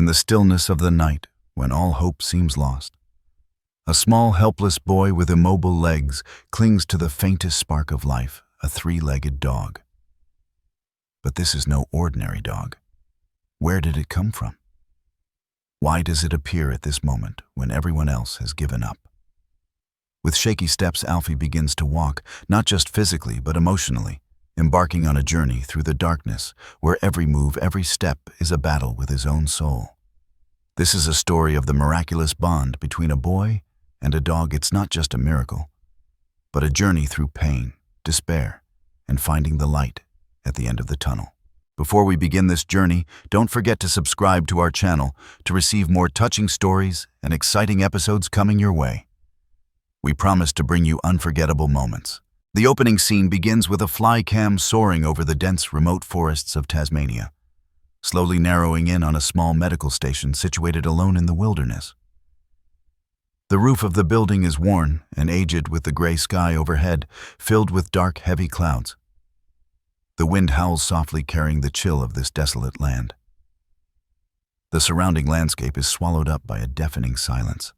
In the stillness of the night, when all hope seems lost, a small, helpless boy with immobile legs clings to the faintest spark of life, a three-legged dog. But this is no ordinary dog. Where did it come from? Why does it appear at this moment when everyone else has given up? With shaky steps, Alfie begins to walk, not just physically but emotionally, embarking on a journey through the darkness where every move, every step is a battle with his own soul. This is a story of the miraculous bond between a boy and a dog. It's not just a miracle, but a journey through pain, despair, and finding the light at the end of the tunnel. Before we begin this journey, don't forget to subscribe to our channel to receive more touching stories and exciting episodes coming your way. We promise to bring you unforgettable moments. The opening scene begins with a fly cam soaring over the dense, remote forests of Tasmania, slowly narrowing in on a small medical station situated alone in the wilderness. The roof of the building is worn and aged, with the gray sky overhead filled with dark, heavy clouds. The wind howls softly, carrying the chill of this desolate land. The surrounding landscape is swallowed up by a deafening silence.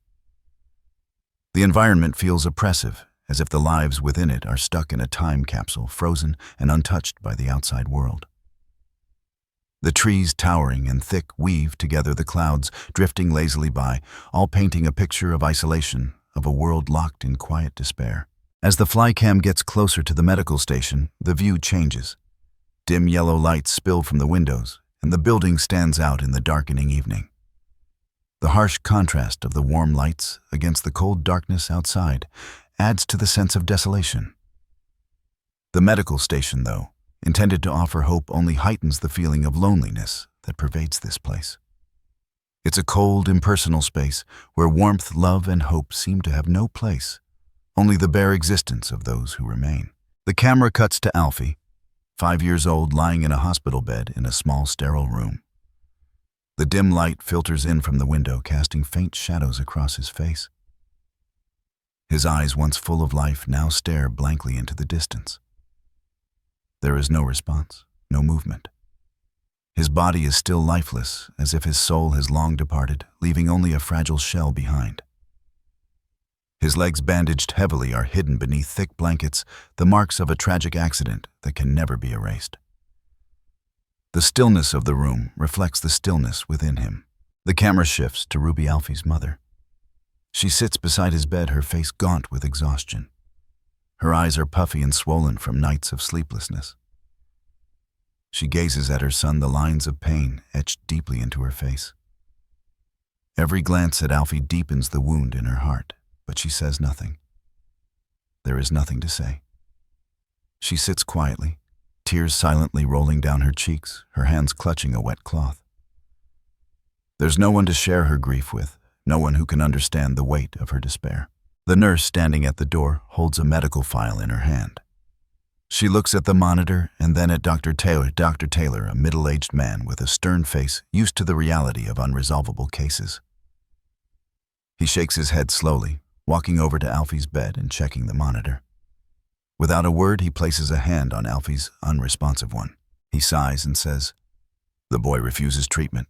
The environment feels oppressive, as if the lives within it are stuck in a time capsule, frozen and untouched by the outside world. The trees, towering and thick, weave together the clouds, drifting lazily by, all painting a picture of isolation, of a world locked in quiet despair. As the flycam gets closer to the medical station, the view changes. Dim yellow lights spill from the windows, and the building stands out in the darkening evening. The harsh contrast of the warm lights against the cold darkness outside adds to the sense of desolation. The medical station, though, intended to offer hope, only heightens the feeling of loneliness that pervades this place. It's a cold, impersonal space where warmth, love, and hope seem to have no place, only the bare existence of those who remain. The camera cuts to Alfie, 5 years old, lying in a hospital bed in a small, sterile room. The dim light filters in from the window, casting faint shadows across his face. His eyes, once full of life, now stare blankly into the distance. There is no response, no movement. His body is still lifeless, as if his soul has long departed, leaving only a fragile shell behind. His legs, bandaged heavily, are hidden beneath thick blankets, the marks of a tragic accident that can never be erased. The stillness of the room reflects the stillness within him. The camera shifts to Ruby, Alfie's mother. She sits beside his bed, her face gaunt with exhaustion. Her eyes are puffy and swollen from nights of sleeplessness. She gazes at her son, the lines of pain etched deeply into her face. Every glance at Alfie deepens the wound in her heart, but she says nothing. There is nothing to say. She sits quietly, tears silently rolling down her cheeks, her hands clutching a wet cloth. There's no one to share her grief with, no one who can understand the weight of her despair. The nurse standing at the door holds a medical file in her hand. She looks at the monitor and then at Dr. Taylor. Dr. Taylor, a middle-aged man with a stern face, used to the reality of unresolvable cases. He shakes his head slowly, walking over to Alfie's bed and checking the monitor. Without a word, he places a hand on Alfie's unresponsive one. He sighs and says, "The boy refuses treatment.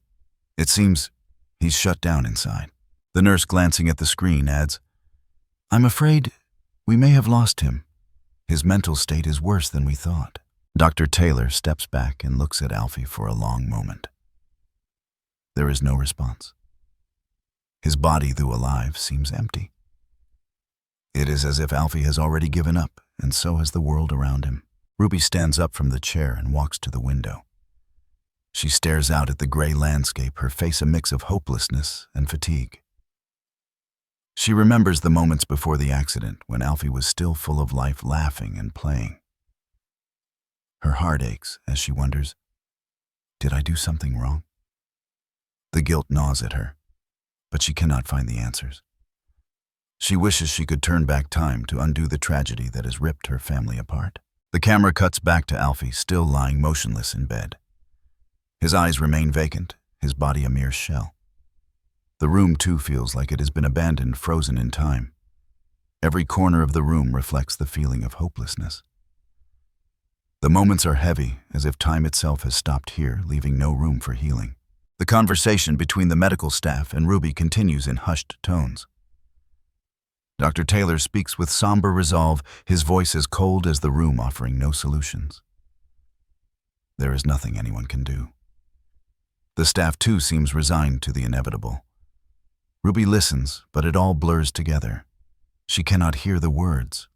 It seems he's shut down inside." The nurse, glancing at the screen, adds, "I'm afraid we may have lost him. His mental state is worse than we thought." Dr. Taylor steps back and looks at Alfie for a long moment. There is no response. His body, though alive, seems empty. It is as if Alfie has already given up, and so has the world around him. Ruby stands up from the chair and walks to the window. She stares out at the gray landscape, her face a mix of hopelessness and fatigue. She remembers the moments before the accident, when Alfie was still full of life, laughing and playing. Her heart aches as she wonders, did I do something wrong? The guilt gnaws at her, but she cannot find the answers. She wishes she could turn back time to undo the tragedy that has ripped her family apart. The camera cuts back to Alfie, still lying motionless in bed. His eyes remain vacant, his body a mere shell. The room, too, feels like it has been abandoned, frozen in time. Every corner of the room reflects the feeling of hopelessness. The moments are heavy, as if time itself has stopped here, leaving no room for healing. The conversation between the medical staff and Ruby continues in hushed tones. Dr. Taylor speaks with somber resolve, his voice as cold as the room, offering no solutions. There is nothing anyone can do. The staff too seems resigned to the inevitable. Ruby listens, but it all blurs together. She cannot hear the words.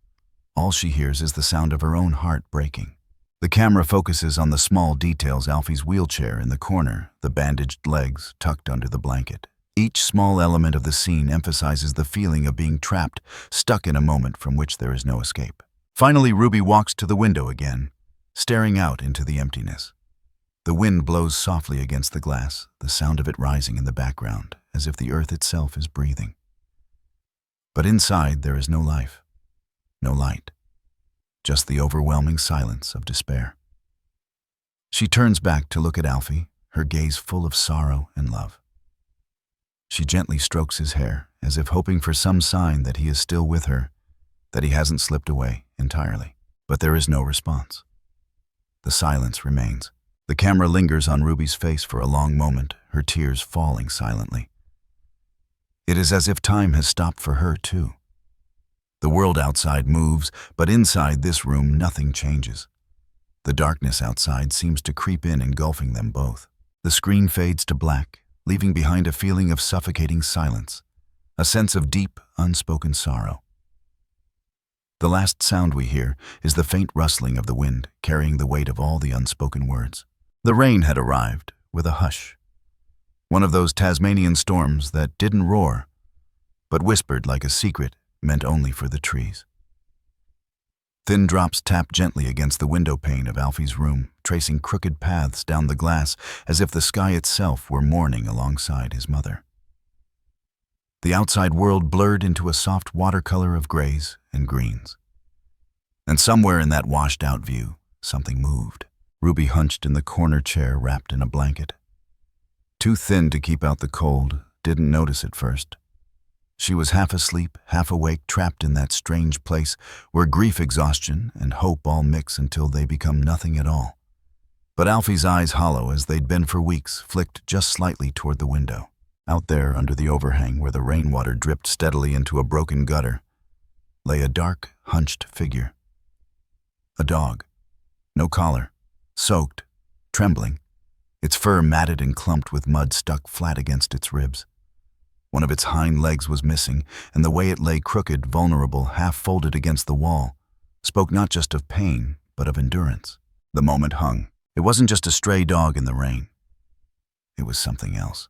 All she hears is the sound of her own heart breaking. The camera focuses on the small details: Alfie's wheelchair in the corner, the bandaged legs tucked under the blanket. Each small element of the scene emphasizes the feeling of being trapped, stuck in a moment from which there is no escape. Finally, Ruby walks to the window again, staring out into the emptiness. The wind blows softly against the glass, the sound of it rising in the background, as if the earth itself is breathing. But inside there is no life, no light, just the overwhelming silence of despair. She turns back to look at Alfie, her gaze full of sorrow and love. She gently strokes his hair, as if hoping for some sign that he is still with her, that he hasn't slipped away entirely. But there is no response. The silence remains. The camera lingers on Ruby's face for a long moment, her tears falling silently. It is as if time has stopped for her too. The world outside moves, but inside this room nothing changes. The darkness outside seems to creep in, engulfing them both. The screen fades to black, leaving behind a feeling of suffocating silence, a sense of deep, unspoken sorrow. The last sound we hear is the faint rustling of the wind, carrying the weight of all the unspoken words. The rain had arrived, with a hush. One of those Tasmanian storms that didn't roar, but whispered like a secret meant only for the trees. Thin drops tapped gently against the window pane of Alfie's room, tracing crooked paths down the glass as if the sky itself were mourning alongside his mother. The outside world blurred into a soft watercolor of grays and greens. And somewhere in that washed-out view, something moved. Ruby hunched in the corner chair, wrapped in a blanket. Too thin to keep out the cold, didn't notice it first. She was half asleep, half awake, trapped in that strange place where grief, exhaustion, and hope all mix until they become nothing at all. But Alfie's eyes, hollow as they'd been for weeks, flicked just slightly toward the window. Out there, under the overhang where the rainwater dripped steadily into a broken gutter, lay a dark, hunched figure. A dog. No collar. Soaked. Trembling. Its fur matted and clumped with mud stuck flat against its ribs. One of its hind legs was missing, and the way it lay crooked, vulnerable, half-folded against the wall, spoke not just of pain, but of endurance. The moment hung. It wasn't just a stray dog in the rain. It was something else.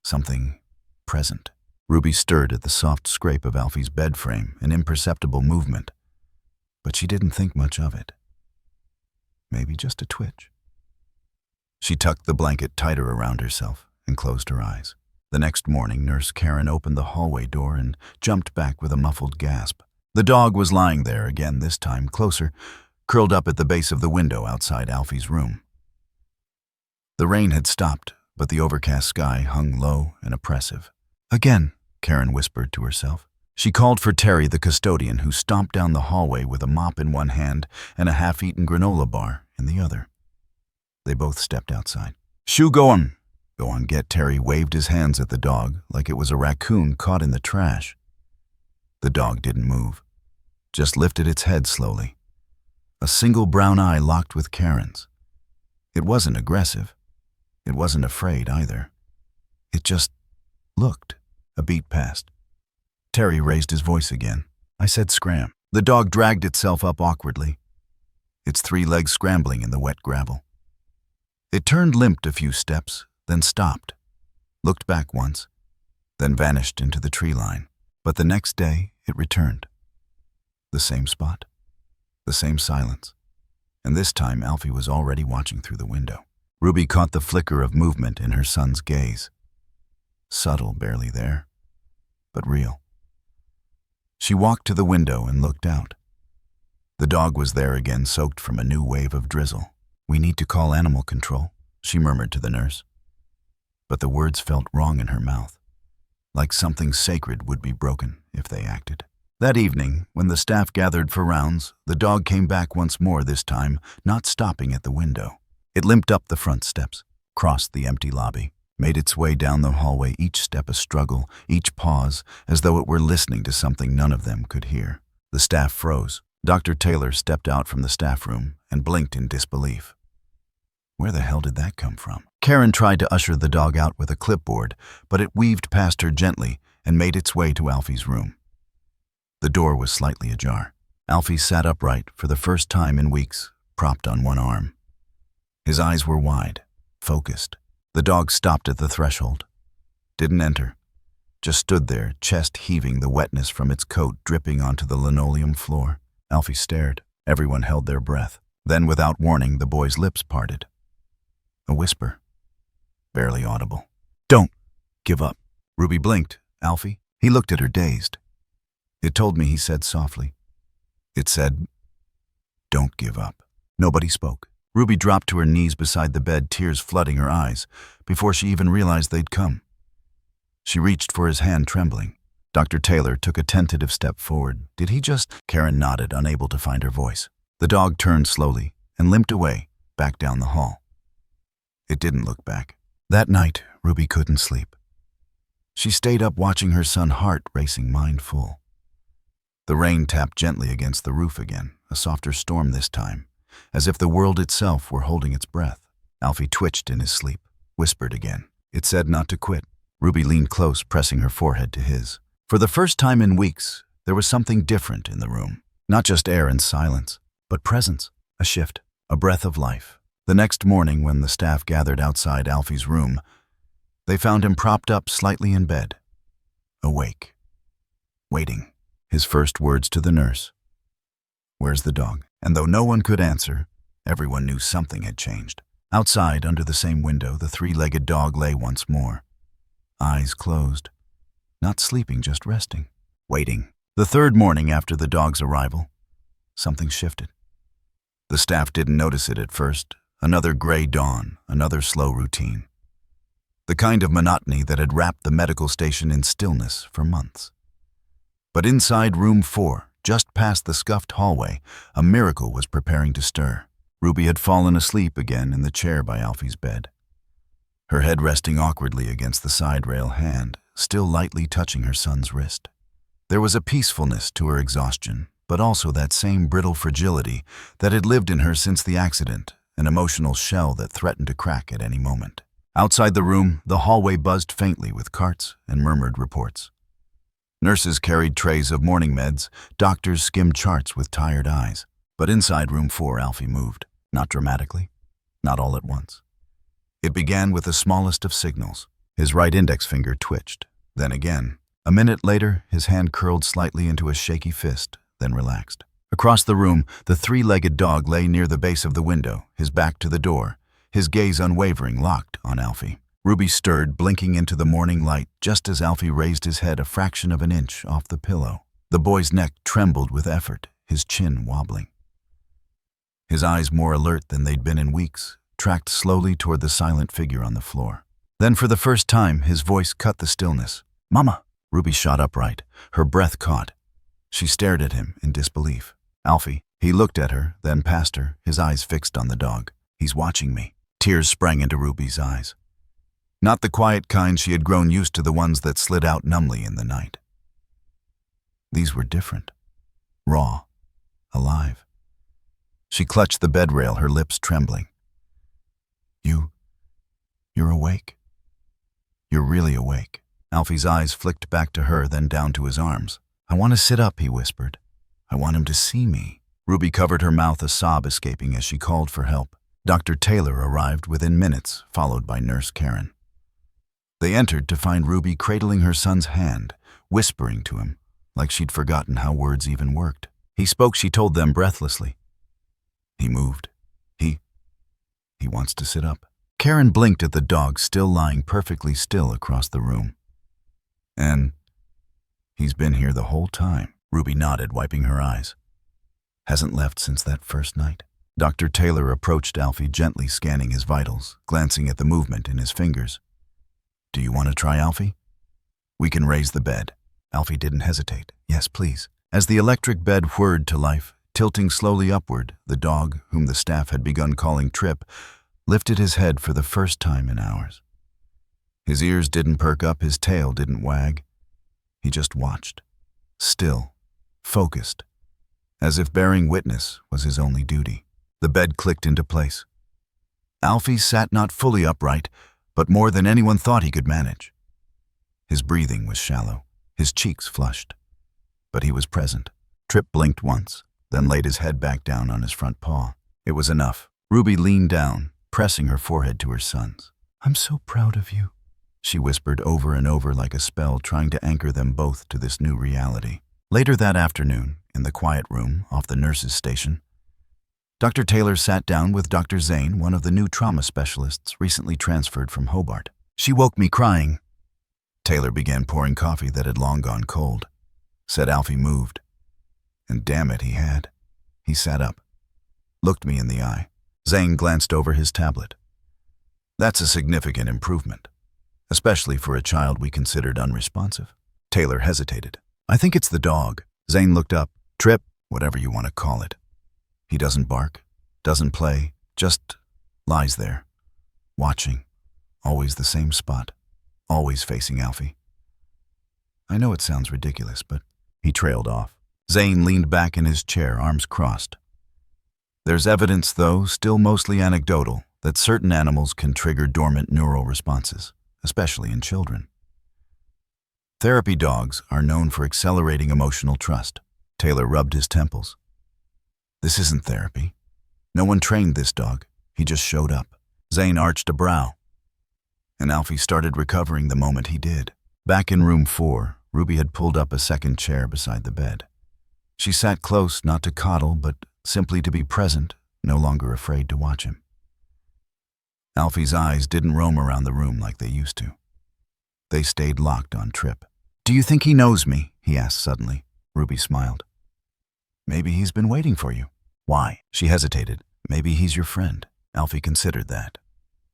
Something present. Ruby stirred at the soft scrape of Alfie's bed frame, an imperceptible movement. But she didn't think much of it. Maybe just a twitch. She tucked the blanket tighter around herself and closed her eyes. The next morning, Nurse Karen opened the hallway door and jumped back with a muffled gasp. The dog was lying there again, this time closer, curled up at the base of the window outside Alfie's room. The rain had stopped, but the overcast sky hung low and oppressive. Again, Karen whispered to herself. She called for Terry, the custodian, who stomped down the hallway with a mop in one hand and a half-eaten granola bar in the other. They both stepped outside. "Shoo, go on." "Go on, get." Terry waved his hands at the dog like it was a raccoon caught in the trash. The dog didn't move, just lifted its head slowly. A single brown eye locked with Karen's. It wasn't aggressive. It wasn't afraid either. It just looked. A beat passed. Terry raised his voice again. "I said scram." The dog dragged itself up awkwardly, its 3 legs scrambling in the wet gravel. It turned, limped a few steps, then stopped, looked back once, then vanished into the tree line. But the next day, it returned. The same spot, the same silence, and this time Alfie was already watching through the window. Ruby caught the flicker of movement in her son's gaze. Subtle, barely there, but real. She walked to the window and looked out. The dog was there again, soaked from a new wave of drizzle. "We need to call animal control," she murmured to the nurse. But the words felt wrong in her mouth, like something sacred would be broken if they acted. That evening, when the staff gathered for rounds, the dog came back once more, this time not stopping at the window. It limped up the front steps, crossed the empty lobby, made its way down the hallway, each step a struggle, each pause as though it were listening to something none of them could hear. The staff froze. Dr. Taylor stepped out from the staff room and blinked in disbelief. Where the hell did that come from? Karen tried to usher the dog out with a clipboard, but it weaved past her gently and made its way to Alfie's room. The door was slightly ajar. Alfie sat upright for the first time in weeks, propped on one arm. His eyes were wide, focused. The dog stopped at the threshold. Didn't enter. Just stood there, chest heaving, the wetness from its coat dripping onto the linoleum floor. Alfie stared. Everyone held their breath. Then, without warning, the boy's lips parted. A whisper, barely audible. "Don't give up." Ruby blinked. "Alfie?" He looked at her, dazed. "It told me," he said softly. "It said, don't give up." Nobody spoke. Ruby dropped to her knees beside the bed, tears flooding her eyes, before she even realized they'd come. She reached for his hand, trembling. Dr. Taylor took a tentative step forward. Did he just? Karen nodded, unable to find her voice. The dog turned slowly and limped away, back down the hall. It didn't look back. That night, Ruby couldn't sleep. She stayed up watching her son, heart racing, mind full. The rain tapped gently against the roof again, a softer storm this time, as if the world itself were holding its breath. Alfie twitched in his sleep, whispered again. It said not to quit. Ruby leaned close, pressing her forehead to his. For the first time in weeks, there was something different in the room. Not just air and silence, but presence, a shift, a breath of life. The next morning, when the staff gathered outside Alfie's room, they found him propped up slightly in bed, awake, waiting. His first words to the nurse, "Where's the dog?" And though no one could answer, everyone knew something had changed. Outside, under the same window, the three-legged dog lay once more. Eyes closed. Not sleeping, just resting. Waiting. The third morning after the dog's arrival, something shifted. The staff didn't notice it at first. Another gray dawn, another slow routine. The kind of monotony that had wrapped the medical station in stillness for months. But inside room 4, just past the scuffed hallway, a miracle was preparing to stir. Ruby had fallen asleep again in the chair by Alfie's bed, her head resting awkwardly against the side rail, hand still lightly touching her son's wrist. There was a peacefulness to her exhaustion, but also that same brittle fragility that had lived in her since the accident, an emotional shell that threatened to crack at any moment. Outside the room, the hallway buzzed faintly with carts and murmured reports. Nurses carried trays of morning meds, doctors skimmed charts with tired eyes. But inside room 4, Alfie moved, not dramatically, not all at once. It began with the smallest of signals. His right index finger twitched, then again. A minute later, his hand curled slightly into a shaky fist, then relaxed. Across the room, the three-legged dog lay near the base of the window, his back to the door, his gaze unwavering, locked on Alfie. Ruby stirred, blinking into the morning light just as Alfie raised his head a fraction of an inch off the pillow. The boy's neck trembled with effort, his chin wobbling. His eyes, more alert than they'd been in weeks, tracked slowly toward the silent figure on the floor. Then for the first time, his voice cut the stillness. "Mama!" Ruby shot upright, her breath caught. She stared at him in disbelief. "Alfie." He looked at her, then past her, his eyes fixed on the dog. "He's watching me." Tears sprang into Ruby's eyes. Not the quiet kind she had grown used to, the ones that slid out numbly in the night. These were different, raw, alive. She clutched the bed rail, her lips trembling. You're awake. You're really awake." Alfie's eyes flicked back to her, then down to his arms. "I want to sit up," he whispered. "I want him to see me." Ruby covered her mouth, a sob escaping as she called for help. Dr. Taylor arrived within minutes, followed by Nurse Karen. They entered to find Ruby cradling her son's hand, whispering to him, like she'd forgotten how words even worked. He spoke, she told them breathlessly. He moved. He wants to sit up. Karen blinked at the dog still lying perfectly still across the room. "And he's been here the whole time." Ruby nodded, wiping her eyes. "Hasn't left since that first night." Dr. Taylor approached Alfie, gently scanning his vitals, glancing at the movement in his fingers. "Do you want to try, Alfie? We can raise the bed." Alfie didn't hesitate. "Yes, please." As the electric bed whirred to life, tilting slowly upward, the dog, whom the staff had begun calling Trip, lifted his head for the first time in hours. His ears didn't perk up, his tail didn't wag. He just watched, still, focused, as if bearing witness was his only duty. The bed clicked into place. Alfie sat not fully upright, but more than anyone thought he could manage. His breathing was shallow, his cheeks flushed, but he was present. Trip blinked once, then laid his head back down on his front paw. It was enough. Ruby leaned down, pressing her forehead to her son's. "I'm so proud of you," she whispered over and over like a spell, trying to anchor them both to this new reality. Later that afternoon, in the quiet room off the nurse's station, Dr. Taylor sat down with Dr. Zane, one of the new trauma specialists recently transferred from Hobart. "She woke me crying." Taylor began pouring coffee that had long gone cold. Said Alfie moved. And damn it, he had. He sat up, looked me in the eye. Zane glanced over his tablet. "That's a significant improvement, especially for a child we considered unresponsive." Taylor hesitated. "I think it's the dog." Zane looked up. "Trip, whatever you want to call it. He doesn't bark, doesn't play, just lies there, watching, always the same spot, always facing Alfie." "I know it sounds ridiculous, but..." He trailed off. Zane leaned back in his chair, arms crossed. "There's evidence, though, still mostly anecdotal, that certain animals can trigger dormant neural responses, especially in children. Therapy dogs are known for accelerating emotional trust." Taylor rubbed his temples. "This isn't therapy. No one trained this dog. He just showed up." Zane arched a brow, and Alfie started recovering the moment he did. Back in room 4, Ruby had pulled up a second chair beside the bed. She sat close, not to coddle, but simply to be present, no longer afraid to watch him. Alfie's eyes didn't roam around the room like they used to. They stayed locked on Trip. "Do you think he knows me?" he asked suddenly. Ruby smiled. "Maybe he's been waiting for you." "Why?" She hesitated. "Maybe he's your friend." Alfie considered that.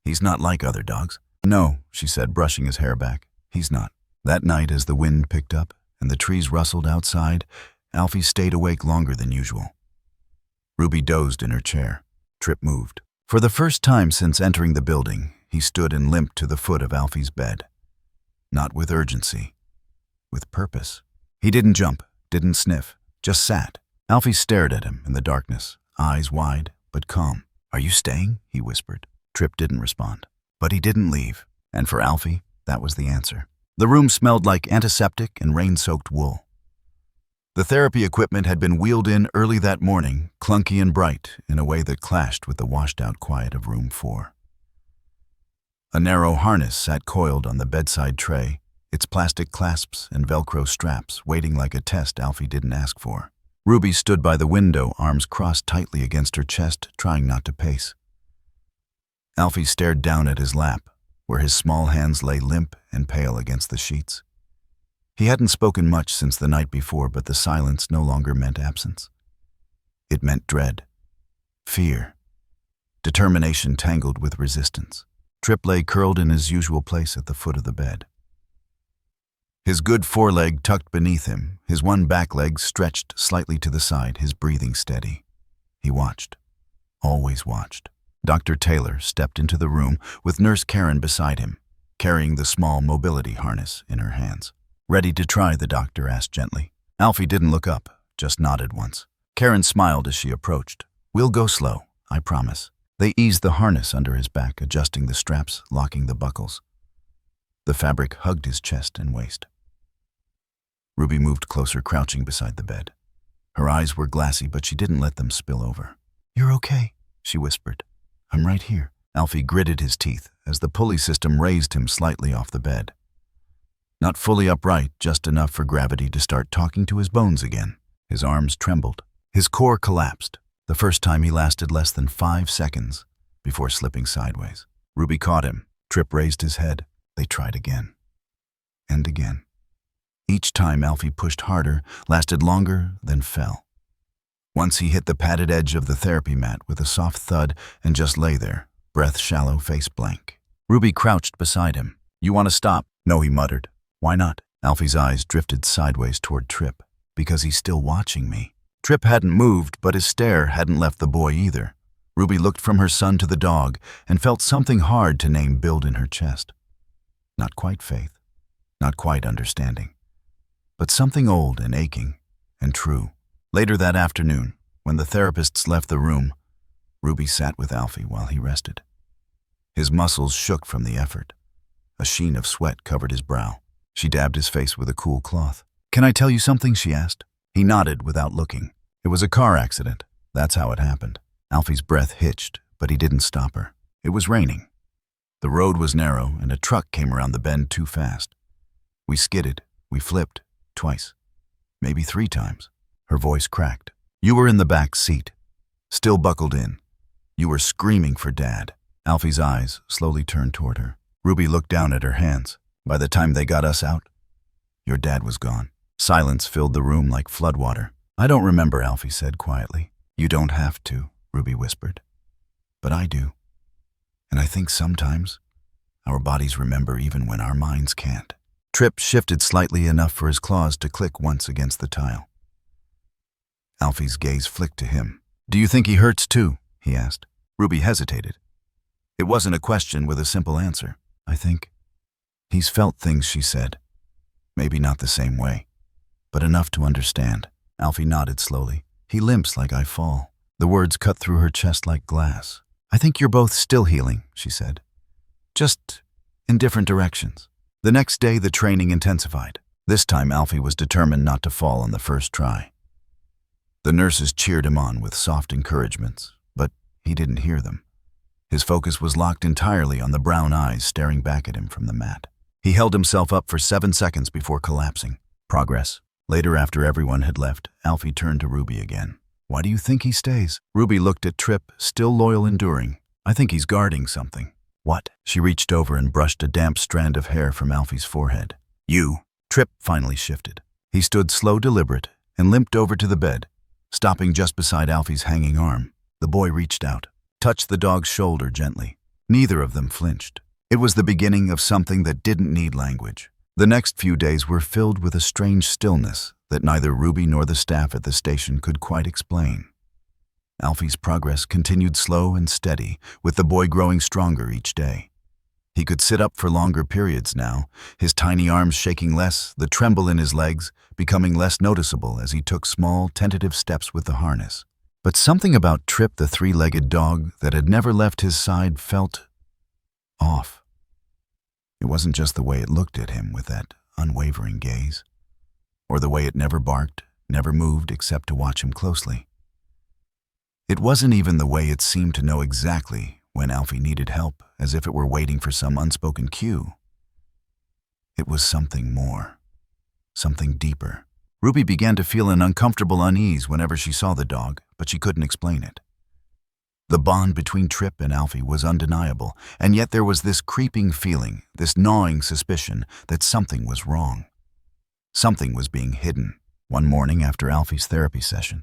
"He's not like other dogs." "No," she said, brushing his hair back. "He's not." That night, as the wind picked up and the trees rustled outside, Alfie stayed awake longer than usual. Ruby dozed in her chair. Trip moved. For the first time since entering the building, he stood and limped to the foot of Alfie's bed. Not with urgency, with purpose. He didn't jump, didn't sniff, just sat. Alfie stared at him in the darkness, eyes wide but calm. "Are you staying?" he whispered. Trip didn't respond. But he didn't leave, and for Alfie, that was the answer. The room smelled like antiseptic and rain-soaked wool. The therapy equipment had been wheeled in early that morning, clunky and bright, in a way that clashed with the washed-out quiet of room 4. A narrow harness sat coiled on the bedside tray, its plastic clasps and Velcro straps waiting like a test Alfie didn't ask for. Ruby stood by the window, arms crossed tightly against her chest, trying not to pace. Alfie stared down at his lap, where his small hands lay limp and pale against the sheets. He hadn't spoken much since the night before, but the silence no longer meant absence. It meant dread, fear, determination tangled with resistance. Trip lay curled in his usual place at the foot of the bed. His good foreleg tucked beneath him, his one back leg stretched slightly to the side, his breathing steady. He watched, always watched. Dr. Taylor stepped into the room with Nurse Karen beside him, carrying the small mobility harness in her hands. "Ready to try?" the doctor asked gently. Alfie didn't look up, just nodded once. Karen smiled as she approached. "We'll go slow, I promise." They eased the harness under his back, adjusting the straps, locking the buckles. The fabric hugged his chest and waist. Ruby moved closer, crouching beside the bed. Her eyes were glassy, but she didn't let them spill over. "You're okay," she whispered. "I'm right here." Alfie gritted his teeth as the pulley system raised him slightly off the bed. Not fully upright, just enough for gravity to start talking to his bones again. His arms trembled. His core collapsed. The first time he lasted less than 5 seconds before slipping sideways. Ruby caught him. Trip raised his head. They tried again. And again. Each time Alfie pushed harder, lasted longer, then fell. Once he hit the padded edge of the therapy mat with a soft thud and just lay there, breath shallow, face blank. Ruby crouched beside him. "You want to stop?" "No," he muttered. "Why not?" Alfie's eyes drifted sideways toward Trip. "Because he's still watching me." Trip hadn't moved, but his stare hadn't left the boy either. Ruby looked from her son to the dog and felt something hard to name build in her chest. Not quite faith, not quite understanding, but something old and aching and true. Later that afternoon, when the therapists left the room, Ruby sat with Alfie while he rested. His muscles shook from the effort. A sheen of sweat covered his brow. She dabbed his face with a cool cloth. "Can I tell you something?" she asked. He nodded without looking. "It was a car accident. That's how it happened." Alfie's breath hitched, but he didn't stop her. It was raining. The road was narrow, and a truck came around the bend too fast. We skidded. We flipped. Twice. Maybe 3 times. Her voice cracked. "You were in the back seat, still buckled in. You were screaming for Dad." Alfie's eyes slowly turned toward her. Ruby looked down at her hands. "By the time they got us out, your dad was gone." Silence filled the room like floodwater. "I don't remember," Alfie said quietly. "You don't have to," Ruby whispered. "But I do. And I think sometimes our bodies remember even when our minds can't." Tripp shifted slightly enough for his claws to click once against the tile. Alfie's gaze flicked to him. "Do you think he hurts too?" he asked. Ruby hesitated. It wasn't a question with a simple answer. "I think he's felt things," she said. "Maybe not the same way, but enough to understand." Alfie nodded slowly. "He limps like I fall." The words cut through her chest like glass. "I think you're both still healing," she said. "Just in different directions." The next day, the training intensified. This time, Alfie was determined not to fall on the first try. The nurses cheered him on with soft encouragements, but he didn't hear them. His focus was locked entirely on the brown eyes staring back at him from the mat. He held himself up for 7 seconds before collapsing. Progress. Later, after everyone had left, Alfie turned to Ruby again. "Why do you think he stays?" Ruby looked at Tripp, still loyal, enduring. "I think he's guarding something." "What?" She reached over and brushed a damp strand of hair from Alfie's forehead. "You." Tripp finally shifted. He stood slow, deliberate, and limped over to the bed, stopping just beside Alfie's hanging arm. The boy reached out, touched the dog's shoulder gently. Neither of them flinched. It was the beginning of something that didn't need language. The next few days were filled with a strange stillness that neither Ruby nor the staff at the station could quite explain. Alfie's progress continued slow and steady, with the boy growing stronger each day. He could sit up for longer periods now, his tiny arms shaking less, the tremble in his legs becoming less noticeable as he took small, tentative steps with the harness. But something about Tripp, the 3-legged dog that had never left his side, felt off. It wasn't just the way it looked at him with that unwavering gaze, or the way it never barked, never moved except to watch him closely. It wasn't even the way it seemed to know exactly when Alfie needed help, as if it were waiting for some unspoken cue. It was something more, something deeper. Ruby began to feel an uncomfortable unease whenever she saw the dog, but she couldn't explain it. The bond between Tripp and Alfie was undeniable, and yet there was this creeping feeling, this gnawing suspicion that something was wrong. Something was being hidden. One morning after Alfie's therapy session,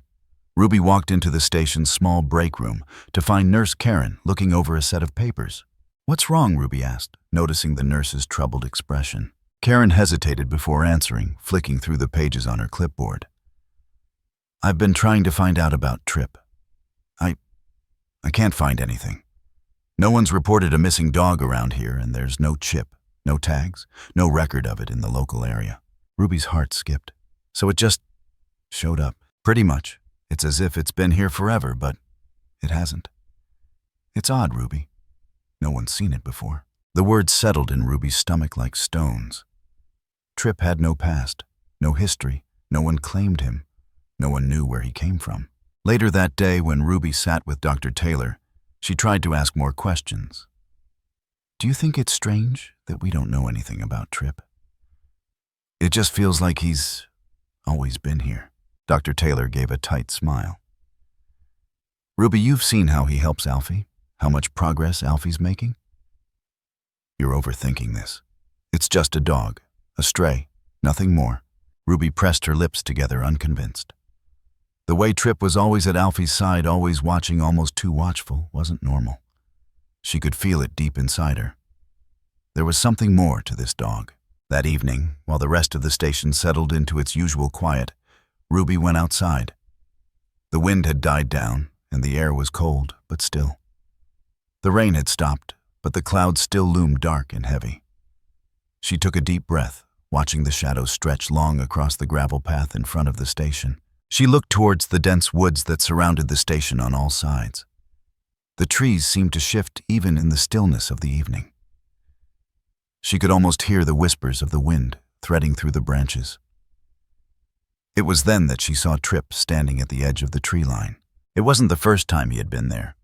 Ruby walked into the station's small break room to find Nurse Karen looking over a set of papers. "What's wrong?" Ruby asked, noticing the nurse's troubled expression. Karen hesitated before answering, flicking through the pages on her clipboard. "I've been trying to find out about Tripp. I can't find anything. No one's reported a missing dog around here, and there's no chip, no tags, no record of it in the local area." Ruby's heart skipped. "So it just showed up." "Pretty much. It's as if it's been here forever, but it hasn't. It's odd, Ruby. No one's seen it before." The words settled in Ruby's stomach like stones. Tripp had no past, no history, no one claimed him, no one knew where he came from. Later that day, when Ruby sat with Dr. Taylor, she tried to ask more questions. "Do you think it's strange that we don't know anything about Tripp?" "It just feels like he's always been here." Dr. Taylor gave a tight smile. "Ruby, you've seen how he helps Alfie, how much progress Alfie's making. You're overthinking this. It's just a dog, a stray, nothing more." Ruby pressed her lips together, unconvinced. The way Tripp was always at Alfie's side, always watching, almost too watchful, wasn't normal. She could feel it deep inside her. There was something more to this dog. That evening, while the rest of the station settled into its usual quiet, Ruby went outside. The wind had died down, and the air was cold, but still. The rain had stopped, but the clouds still loomed dark and heavy. She took a deep breath, watching the shadows stretch long across the gravel path in front of the station. She looked towards the dense woods that surrounded the station on all sides. The trees seemed to shift even in the stillness of the evening. She could almost hear the whispers of the wind threading through the branches. It was then that she saw Trip standing at the edge of the tree line. It wasn't the first time he had been there,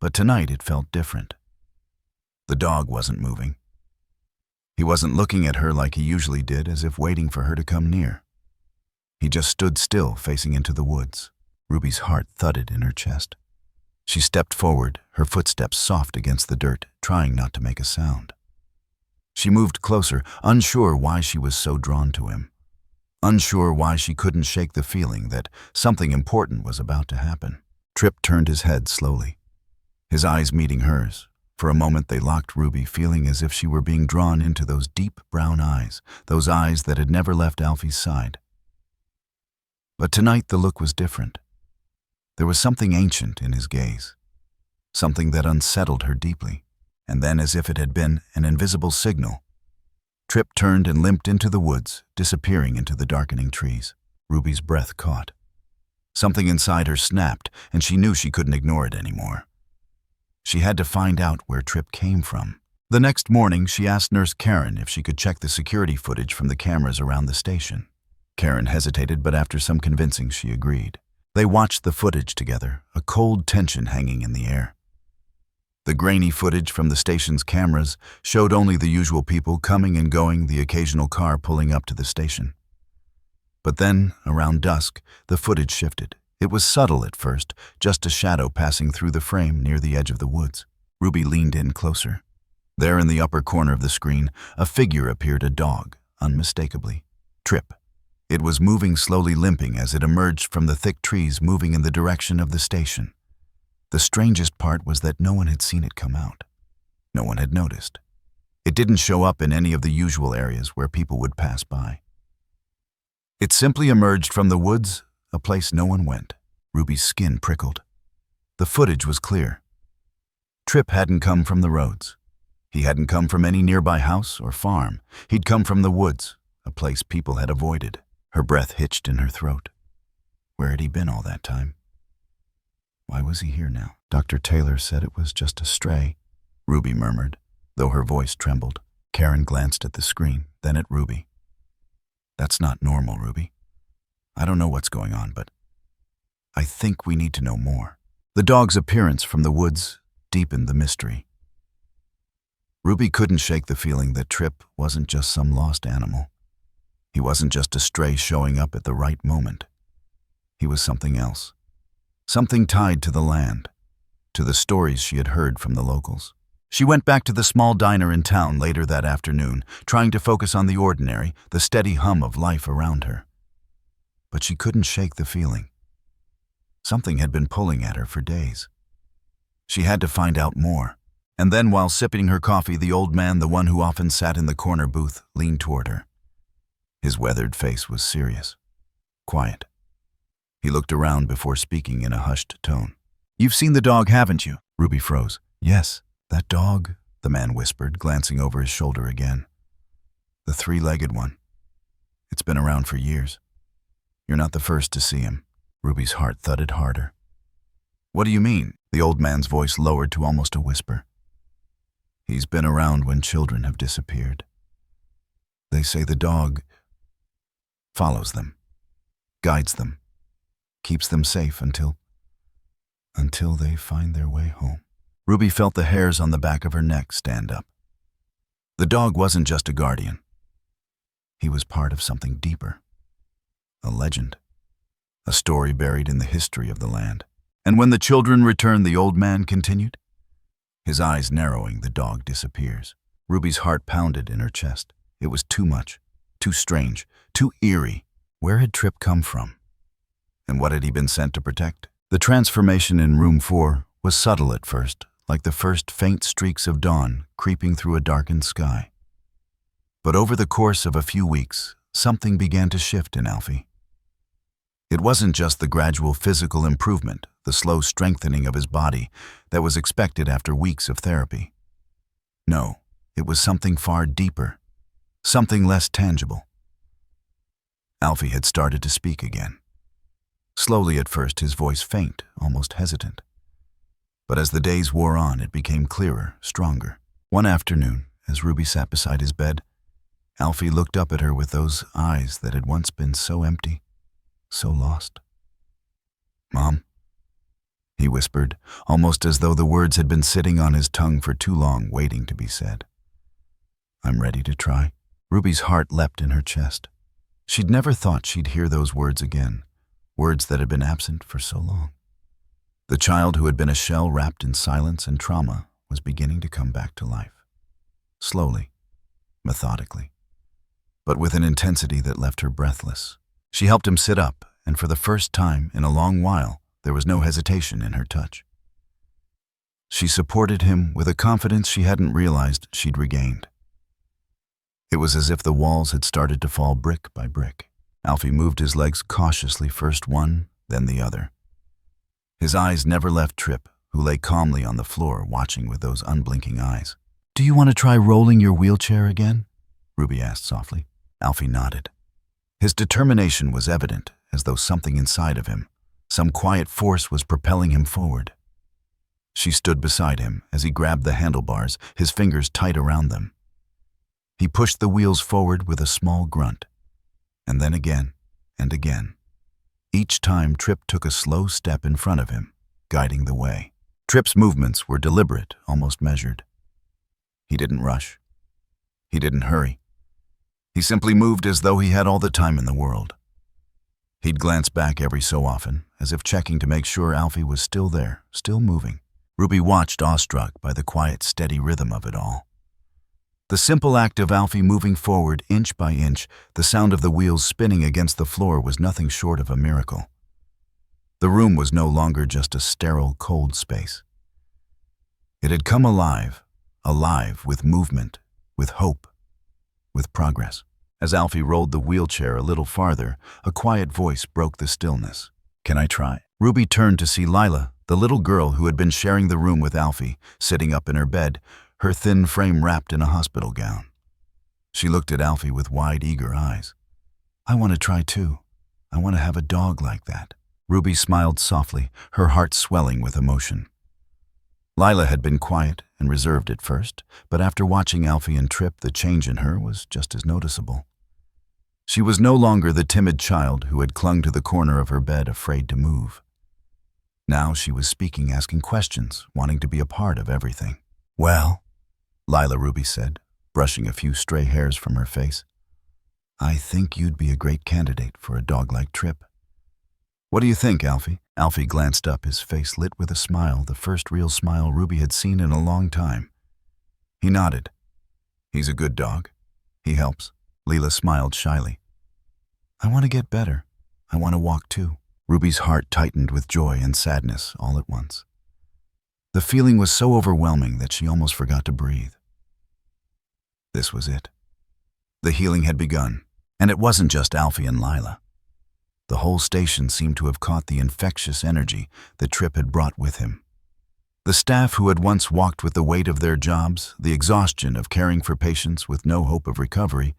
but tonight it felt different. The dog wasn't moving. He wasn't looking at her like he usually did, as if waiting for her to come near. He just stood still, facing into the woods. Ruby's heart thudded in her chest. She stepped forward, her footsteps soft against the dirt, trying not to make a sound. She moved closer, unsure why she was so drawn to him. Unsure why she couldn't shake the feeling that something important was about to happen. Trip turned his head slowly, his eyes meeting hers. For a moment they locked, Ruby feeling as if she were being drawn into those deep brown eyes, those eyes that had never left Alfie's side. But tonight the look was different. There was something ancient in his gaze, something that unsettled her deeply. And then, as if it had been an invisible signal, Trip turned and limped into the woods, disappearing into the darkening trees. Ruby's breath caught. Something inside her snapped, and she knew she couldn't ignore it anymore. She had to find out where Trip came from. The next morning, she asked Nurse Karen if she could check the security footage from the cameras around the station. Karen hesitated, but after some convincing, she agreed. They watched the footage together, a cold tension hanging in the air. The grainy footage from the station's cameras showed only the usual people coming and going, the occasional car pulling up to the station. But then, around dusk, the footage shifted. It was subtle at first, just a shadow passing through the frame near the edge of the woods. Ruby leaned in closer. There in the upper corner of the screen, a figure appeared, a dog, unmistakably. Trip. It was moving slowly, limping as it emerged from the thick trees, moving in the direction of the station. The strangest part was that no one had seen it come out. No one had noticed. It didn't show up in any of the usual areas where people would pass by. It simply emerged from the woods, a place no one went. Ruby's skin prickled. The footage was clear. Trip hadn't come from the roads. He hadn't come from any nearby house or farm. He'd come from the woods, a place people had avoided. Her breath hitched in her throat. Where had he been all that time? Why was he here now? Dr. Taylor said it was just a stray, Ruby murmured, though her voice trembled. Karen glanced at the screen, then at Ruby. That's not normal, Ruby. I don't know what's going on, but I think we need to know more. The dog's appearance from the woods deepened the mystery. Ruby couldn't shake the feeling that Trip wasn't just some lost animal. He wasn't just a stray showing up at the right moment. He was something else. Something tied to the land, to the stories she had heard from the locals. She went back to the small diner in town later that afternoon, trying to focus on the ordinary, the steady hum of life around her. But she couldn't shake the feeling. Something had been pulling at her for days. She had to find out more. And then, while sipping her coffee, the old man, the one who often sat in the corner booth, leaned toward her. His weathered face was serious, quiet. He looked around before speaking in a hushed tone. "You've seen the dog, haven't you?" Ruby froze. "Yes, that dog," the man whispered, glancing over his shoulder again. "The three-legged one. It's been around for years. You're not the first to see him." Ruby's heart thudded harder. "What do you mean?" The old man's voice lowered to almost a whisper. "He's been around when children have disappeared. They say the dog follows them, guides them, keeps them safe until they find their way home." Ruby felt the hairs on the back of her neck stand up. The dog wasn't just a guardian. He was part of something deeper. A legend. A story buried in the history of the land. "And when the children return," the old man continued. His eyes narrowing, the dog disappears. Ruby's heart pounded in her chest. It was too much, too strange, too eerie. Where had Trip come from? And what had he been sent to protect? The transformation in room 4 was subtle at first, like the first faint streaks of dawn creeping through a darkened sky. But over the course of a few weeks, something began to shift in Alfie. It wasn't just the gradual physical improvement, the slow strengthening of his body that was expected after weeks of therapy. No, it was something far deeper. something less tangible. Alfie had started to speak again. Slowly at first, his voice faint, almost hesitant. But as the days wore on, it became clearer, stronger. One afternoon, as Ruby sat beside his bed, Alfie looked up at her with those eyes that had once been so empty, so lost. "Mom," he whispered, almost as though the words had been sitting on his tongue for too long, waiting to be said. "I'm ready to try." Ruby's heart leapt in her chest. She'd never thought she'd hear those words again, words that had been absent for so long. The child who had been a shell wrapped in silence and trauma was beginning to come back to life. Slowly, methodically, but with an intensity that left her breathless. She helped him sit up, and for the first time in a long while, there was no hesitation in her touch. She supported him with a confidence she hadn't realized she'd regained. It was as if the walls had started to fall brick by brick. Alfie moved his legs cautiously, first one, then the other. His eyes never left Trip, who lay calmly on the floor, watching with those unblinking eyes. "Do you want to try rolling your wheelchair again?" Ruby asked softly. Alfie nodded. His determination was evident, as though something inside of him, some quiet force, was propelling him forward. She stood beside him as he grabbed the handlebars, his fingers tight around them. He pushed the wheels forward with a small grunt, and then again and again. Each time, Trip took a slow step in front of him, guiding the way. Trip's movements were deliberate, almost measured. He didn't rush. He didn't hurry. He simply moved as though he had all the time in the world. He'd glance back every so often, as if checking to make sure Alfie was still there, still moving. Ruby watched, awestruck by the quiet, steady rhythm of it all. The simple act of Alfie moving forward inch by inch, the sound of the wheels spinning against the floor, was nothing short of a miracle. The room was no longer just a sterile, cold space. It had come alive, alive with movement, with hope, with progress. As Alfie rolled the wheelchair a little farther, a quiet voice broke the stillness. "Can I try?" Ruby turned to see Lila, the little girl who had been sharing the room with Alfie, sitting up in her bed, her thin frame wrapped in a hospital gown. She looked at Alfie with wide, eager eyes. "I want to try too. I want to have a dog like that." Ruby smiled softly, her heart swelling with emotion. Lila had been quiet and reserved at first, but after watching Alfie and Trip, the change in her was just as noticeable. She was no longer the timid child who had clung to the corner of her bed, afraid to move. Now she was speaking, asking questions, wanting to be a part of everything. "Well," Lila, Ruby said, brushing a few stray hairs from her face, "I think you'd be a great candidate for a dog like Trip." "What do you think, Alfie?" Alfie glanced up, his face lit with a smile, the first real smile Ruby had seen in a long time. He nodded. "He's a good dog. He helps." Lila smiled shyly. "I want to get better. I want to walk too." Ruby's heart tightened with joy and sadness all at once. The feeling was so overwhelming that she almost forgot to breathe. This was it. The healing had begun, and it wasn't just Alfie and Lila. The whole station seemed to have caught the infectious energy that Trip had brought with him. The staff who had once walked with the weight of their jobs, the exhaustion of caring for patients with no hope of recovery,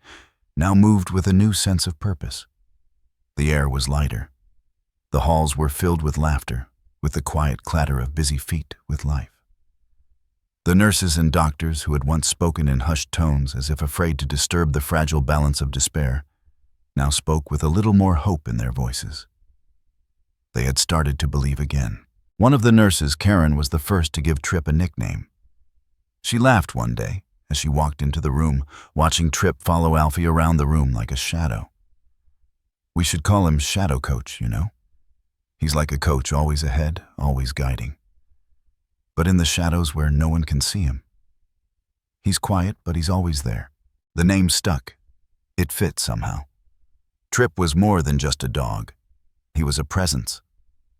now moved with a new sense of purpose. The air was lighter. The halls were filled with laughter, with the quiet clatter of busy feet, with life. The nurses and doctors who had once spoken in hushed tones as if afraid to disturb the fragile balance of despair, now spoke with a little more hope in their voices. They had started to believe again. One of the nurses, Karen, was the first to give Trip a nickname. She laughed one day as she walked into the room, watching Trip follow Alfie around the room like a shadow. "We should call him Shadow Coach, you know. He's like a coach, always ahead, always guiding. But in the shadows where no one can see him. He's quiet, but he's always there." The name stuck. It fit somehow. Trip was more than just a dog. He was a presence,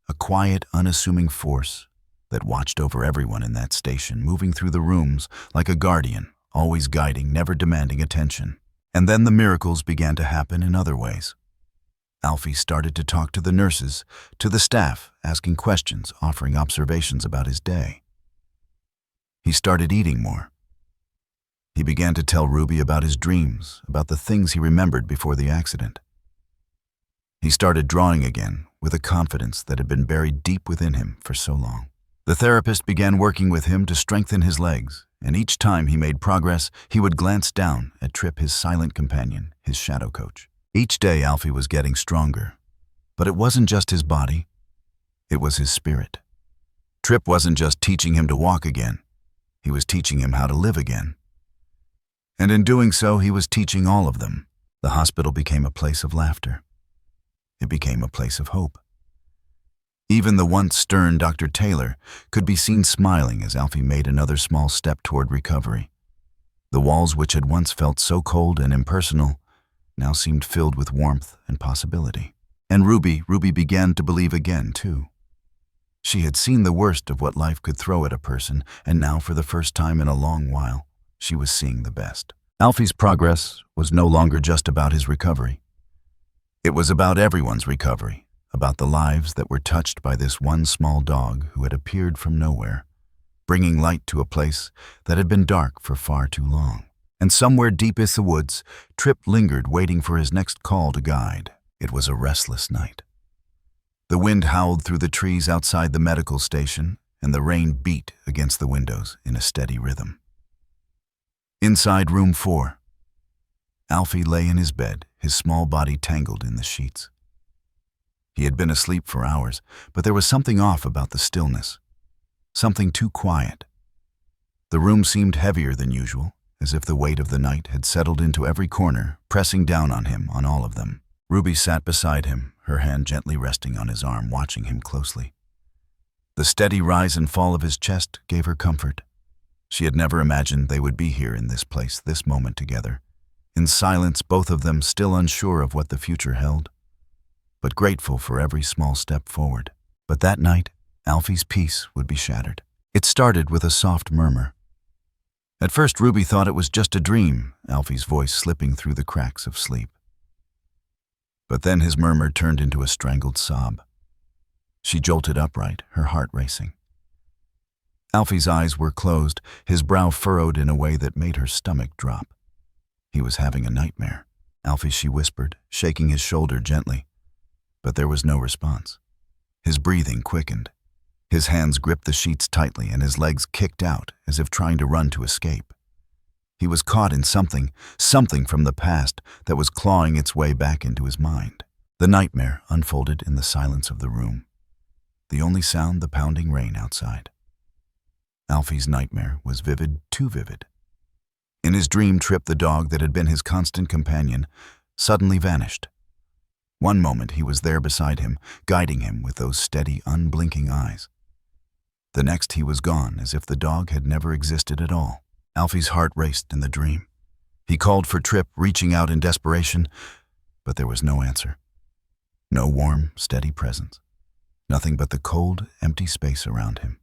a quiet, unassuming force that watched over everyone in that station, moving through the rooms like a guardian, always guiding, never demanding attention. And then the miracles began to happen in other ways. Alfie started to talk to the nurses, to the staff, asking questions, offering observations about his day. He started eating more. He began to tell Ruby about his dreams, about the things he remembered before the accident. He started drawing again, with a confidence that had been buried deep within him for so long. The therapist began working with him to strengthen his legs, and each time he made progress, he would glance down at Trip, his silent companion, his shadow coach. Each day, Alfie was getting stronger. But it wasn't just his body, it was his spirit. Trip wasn't just teaching him to walk again, he was teaching him how to live again. And in doing so, he was teaching all of them. The hospital became a place of laughter. It became a place of hope. Even the once stern Dr. Taylor could be seen smiling as Alfie made another small step toward recovery. The walls, which had once felt so cold and impersonal, now seemed filled with warmth and possibility. And Ruby began to believe again, too. She had seen the worst of what life could throw at a person, and now, for the first time in a long while, she was seeing the best. Alfie's progress was no longer just about his recovery. It was about everyone's recovery, about the lives that were touched by this one small dog who had appeared from nowhere, bringing light to a place that had been dark for far too long. And somewhere deep in the woods, Trip lingered, waiting for his next call to guide. It was a restless night. The wind howled through the trees outside the medical station, and the rain beat against the windows in a steady rhythm. Inside room 4, Alfie lay in his bed, his small body tangled in the sheets. He had been asleep for hours, but there was something off about the stillness, something too quiet. The room seemed heavier than usual, as if the weight of the night had settled into every corner, pressing down on him, on all of them. Ruby sat beside him, her hand gently resting on his arm, watching him closely. The steady rise and fall of his chest gave her comfort. She had never imagined they would be here in this place, this moment together. In silence, both of them still unsure of what the future held, but grateful for every small step forward. But that night, Alfie's peace would be shattered. It started with a soft murmur. At first, Ruby thought it was just a dream, Alfie's voice slipping through the cracks of sleep. But then his murmur turned into a strangled sob. She jolted upright, her heart racing. Alfie's eyes were closed, his brow furrowed in a way that made her stomach drop. He was having a nightmare. "Alfie," she whispered, shaking his shoulder gently. But there was no response. His breathing quickened. His hands gripped the sheets tightly and his legs kicked out as if trying to run to escape. He was caught in something from the past that was clawing its way back into his mind. The nightmare unfolded in the silence of the room. The only sound, the pounding rain outside. Alfie's nightmare was vivid, too vivid. In his dream, Trip, the dog that had been his constant companion, suddenly vanished. One moment he was there beside him, guiding him with those steady, unblinking eyes. The next he was gone, as if the dog had never existed at all. Alfie's heart raced in the dream. He called for Trip, reaching out in desperation, but there was no answer. No warm, steady presence. Nothing but the cold, empty space around him.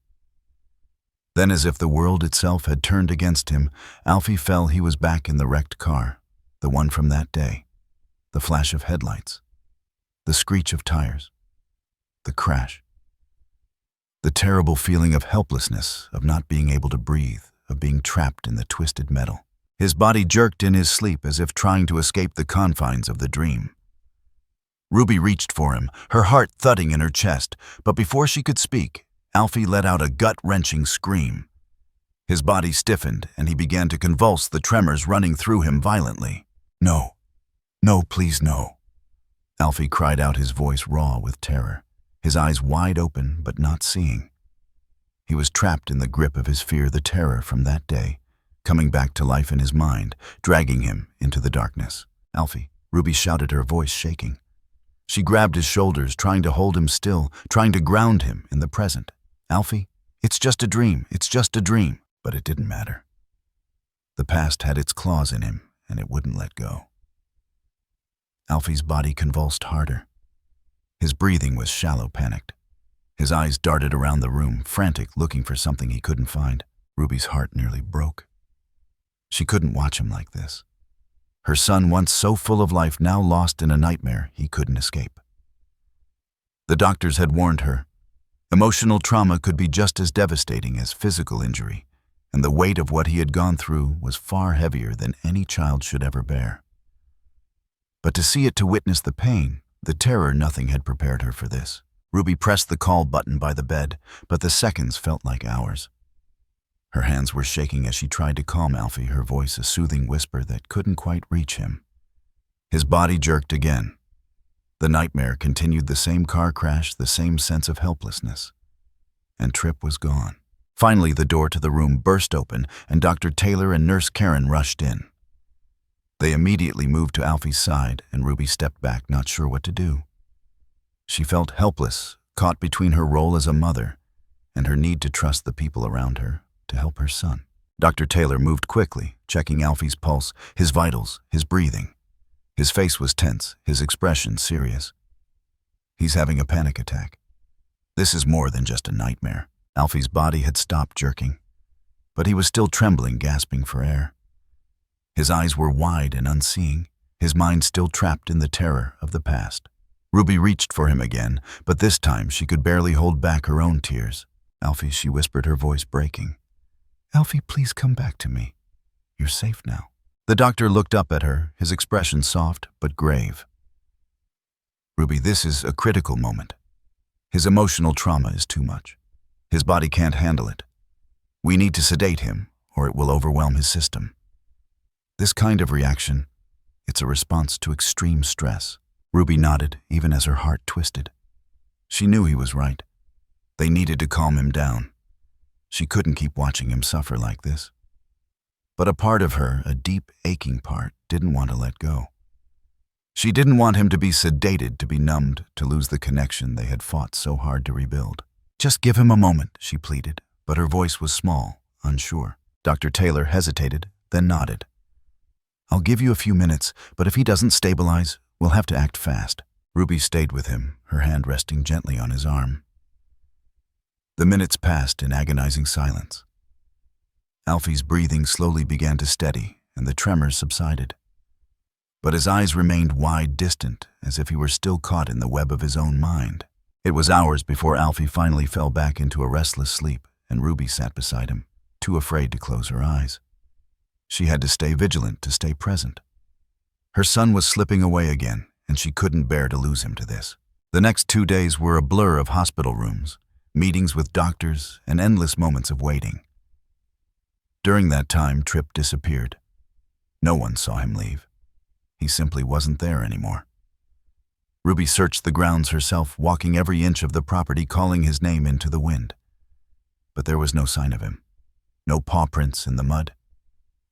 Then, as if the world itself had turned against him, Alfie felt he was back in the wrecked car, the one from that day. The flash of headlights, the screech of tires, the crash. The terrible feeling of helplessness, of not being able to breathe, of being trapped in the twisted metal. His body jerked in his sleep as if trying to escape the confines of the dream. Ruby reached for him, her heart thudding in her chest, but before she could speak, Alfie let out a gut-wrenching scream. His body stiffened, and he began to convulse, the tremors running through him violently. "No. No, please no." Alfie cried out, his voice raw with terror, his eyes wide open but not seeing. He was trapped in the grip of his fear, the terror from that day, coming back to life in his mind, dragging him into the darkness. "Alfie," Ruby shouted, her voice shaking. She grabbed his shoulders, trying to hold him still, trying to ground him in the present. "Alfie, it's just a dream, it's just a dream." But it didn't matter. The past had its claws in him, and it wouldn't let go. Alfie's body convulsed harder. His breathing was shallow, panicked. His eyes darted around the room, frantic, looking for something he couldn't find. Ruby's heart nearly broke. She couldn't watch him like this. Her son, once so full of life, now lost in a nightmare he couldn't escape. The doctors had warned her. Emotional trauma could be just as devastating as physical injury, and the weight of what he had gone through was far heavier than any child should ever bear. But to see it, to witness the pain, the terror, nothing had prepared her for this. Ruby pressed the call button by the bed, but the seconds felt like hours. Her hands were shaking as she tried to calm Alfie, her voice a soothing whisper that couldn't quite reach him. His body jerked again. The nightmare continued, the same car crash, the same sense of helplessness. And Tripp was gone. Finally, the door to the room burst open, and Dr. Taylor and Nurse Karen rushed in. They immediately moved to Alfie's side, and Ruby stepped back, not sure what to do. She felt helpless, caught between her role as a mother and her need to trust the people around her to help her son. Dr. Taylor moved quickly, checking Alfie's pulse, his vitals, his breathing. His face was tense, his expression serious. He's having a panic attack. This is more than just a nightmare. Alfie's body had stopped jerking, but he was still trembling, gasping for air. His eyes were wide and unseeing, his mind still trapped in the terror of the past. Ruby reached for him again, but this time she could barely hold back her own tears. "Alfie," she whispered, her voice breaking. "Alfie, please come back to me. You're safe now." The doctor looked up at her, his expression soft but grave. "Ruby, this is a critical moment. His emotional trauma is too much. His body can't handle it. We need to sedate him, or it will overwhelm his system. This kind of reaction, it's a response to extreme stress." Ruby nodded, even as her heart twisted. She knew he was right. They needed to calm him down. She couldn't keep watching him suffer like this. But a part of her, a deep, aching part, didn't want to let go. She didn't want him to be sedated, to be numbed, to lose the connection they had fought so hard to rebuild. "Just give him a moment," she pleaded, but her voice was small, unsure. Dr. Taylor hesitated, then nodded. "I'll give you a few minutes, but if he doesn't stabilize, we'll have to act fast." Ruby stayed with him, her hand resting gently on his arm. The minutes passed in agonizing silence. Alfie's breathing slowly began to steady, and the tremors subsided. But his eyes remained wide, distant, as if he were still caught in the web of his own mind. It was hours before Alfie finally fell back into a restless sleep, and Ruby sat beside him, too afraid to close her eyes. She had to stay vigilant, to stay present. Her son was slipping away again, and she couldn't bear to lose him to this. The next 2 days were a blur of hospital rooms, meetings with doctors, and endless moments of waiting. During that time, Tripp disappeared. No one saw him leave. He simply wasn't there anymore. Ruby searched the grounds herself, walking every inch of the property, calling his name into the wind. But there was no sign of him. No paw prints in the mud.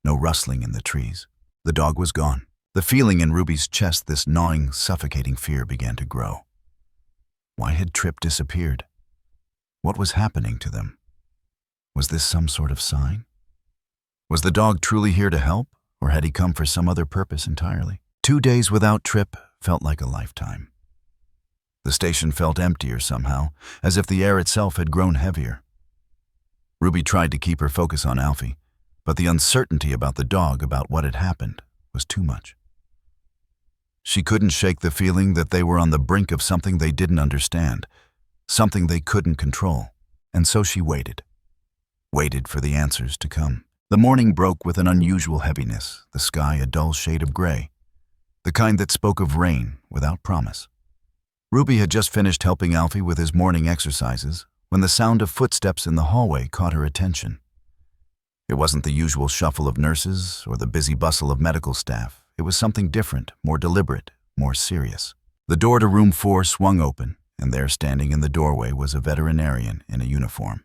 No rustling in the trees. The dog was gone. The feeling in Ruby's chest, this gnawing, suffocating fear, began to grow. Why had Tripp disappeared? What was happening to them? Was this some sort of sign? Was the dog truly here to help, or had he come for some other purpose entirely? 2 days without Tripp felt like a lifetime. The station felt emptier somehow, as if the air itself had grown heavier. Ruby tried to keep her focus on Alfie, but the uncertainty about the dog, about what had happened, was too much. She couldn't shake the feeling that they were on the brink of something they didn't understand, something they couldn't control, and so she waited. Waited for the answers to come. The morning broke with an unusual heaviness, the sky a dull shade of gray, the kind that spoke of rain without promise. Ruby had just finished helping Alfie with his morning exercises when the sound of footsteps in the hallway caught her attention. It wasn't the usual shuffle of nurses or the busy bustle of medical staff. It was something different, more deliberate, more serious. The door to room 4 swung open, and there, standing in the doorway, was a veterinarian in a uniform.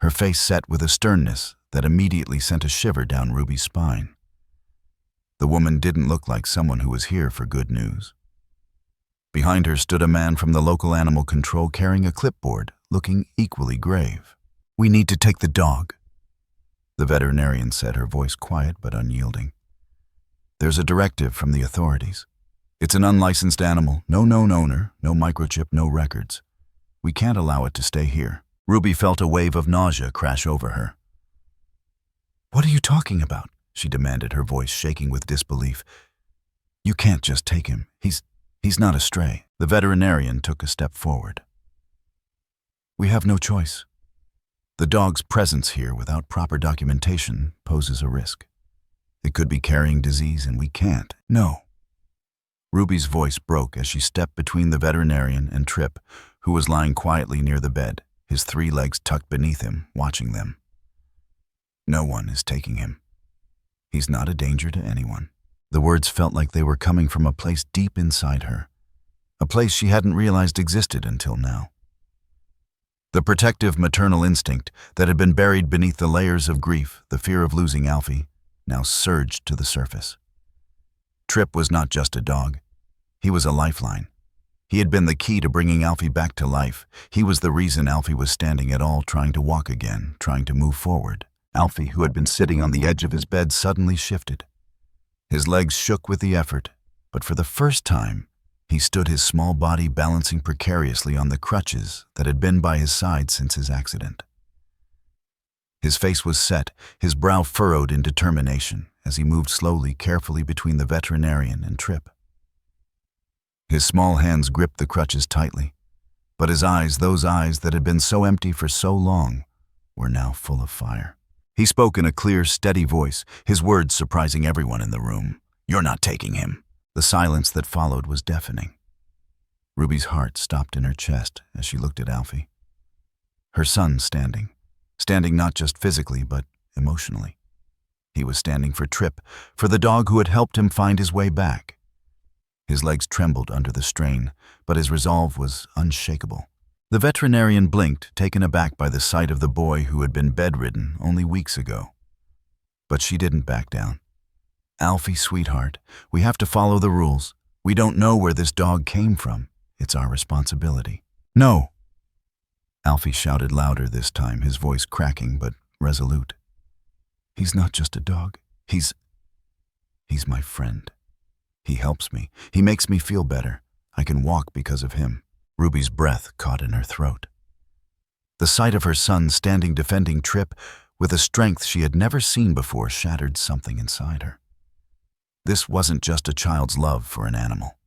Her face set with a sternness that immediately sent a shiver down Ruby's spine. The woman didn't look like someone who was here for good news. Behind her stood a man from the local animal control carrying a clipboard, looking equally grave. "We need to take the dog," the veterinarian said, her voice quiet but unyielding. "There's a directive from the authorities. It's an unlicensed animal, no known owner, no microchip, no records. We can't allow it to stay here." Ruby felt a wave of nausea crash over her. "What are you talking about?" she demanded, her voice shaking with disbelief. "You can't just take him. He's not a stray." The veterinarian took a step forward. "We have no choice. The dog's presence here without proper documentation poses a risk. It could be carrying disease and we can't. No. Ruby's voice broke as she stepped between the veterinarian and Trip, who was lying quietly near the bed, his 3 legs tucked beneath him, watching them. No one is taking him. He's not a danger to anyone. The words felt like they were coming from a place deep inside her, a place she hadn't realized existed until now. The protective maternal instinct that had been buried beneath the layers of grief, the fear of losing Alfie, now surged to the surface. Trip was not just a dog. He was a lifeline. He had been the key to bringing Alfie back to life. He was the reason Alfie was standing at all, trying to walk again, trying to move forward. Alfie, who had been sitting on the edge of his bed, suddenly shifted. His legs shook with the effort, but for the first time, he stood, his small body balancing precariously on the crutches that had been by his side since his accident. His face was set, his brow furrowed in determination as he moved slowly, carefully between the veterinarian and Trip. His small hands gripped the crutches tightly, but his eyes, those eyes that had been so empty for so long, were now full of fire. He spoke in a clear, steady voice, his words surprising everyone in the room. "You're not taking him." The silence that followed was deafening. Ruby's heart stopped in her chest as she looked at Alfie. Her son standing not just physically but emotionally. He was standing for Trip, for the dog who had helped him find his way back. His legs trembled under the strain, but his resolve was unshakable. The veterinarian blinked, taken aback by the sight of the boy who had been bedridden only weeks ago. But she didn't back down. "Alfie, sweetheart, we have to follow the rules. We don't know where this dog came from. It's our responsibility." "No!" Alfie shouted louder this time, his voice cracking but resolute. "He's not just a dog. He's my friend. He helps me. He makes me feel better. I can walk because of him." Ruby's breath caught in her throat. The sight of her son standing defending Trip with a strength she had never seen before shattered something inside her. This wasn't just a child's love for an animal.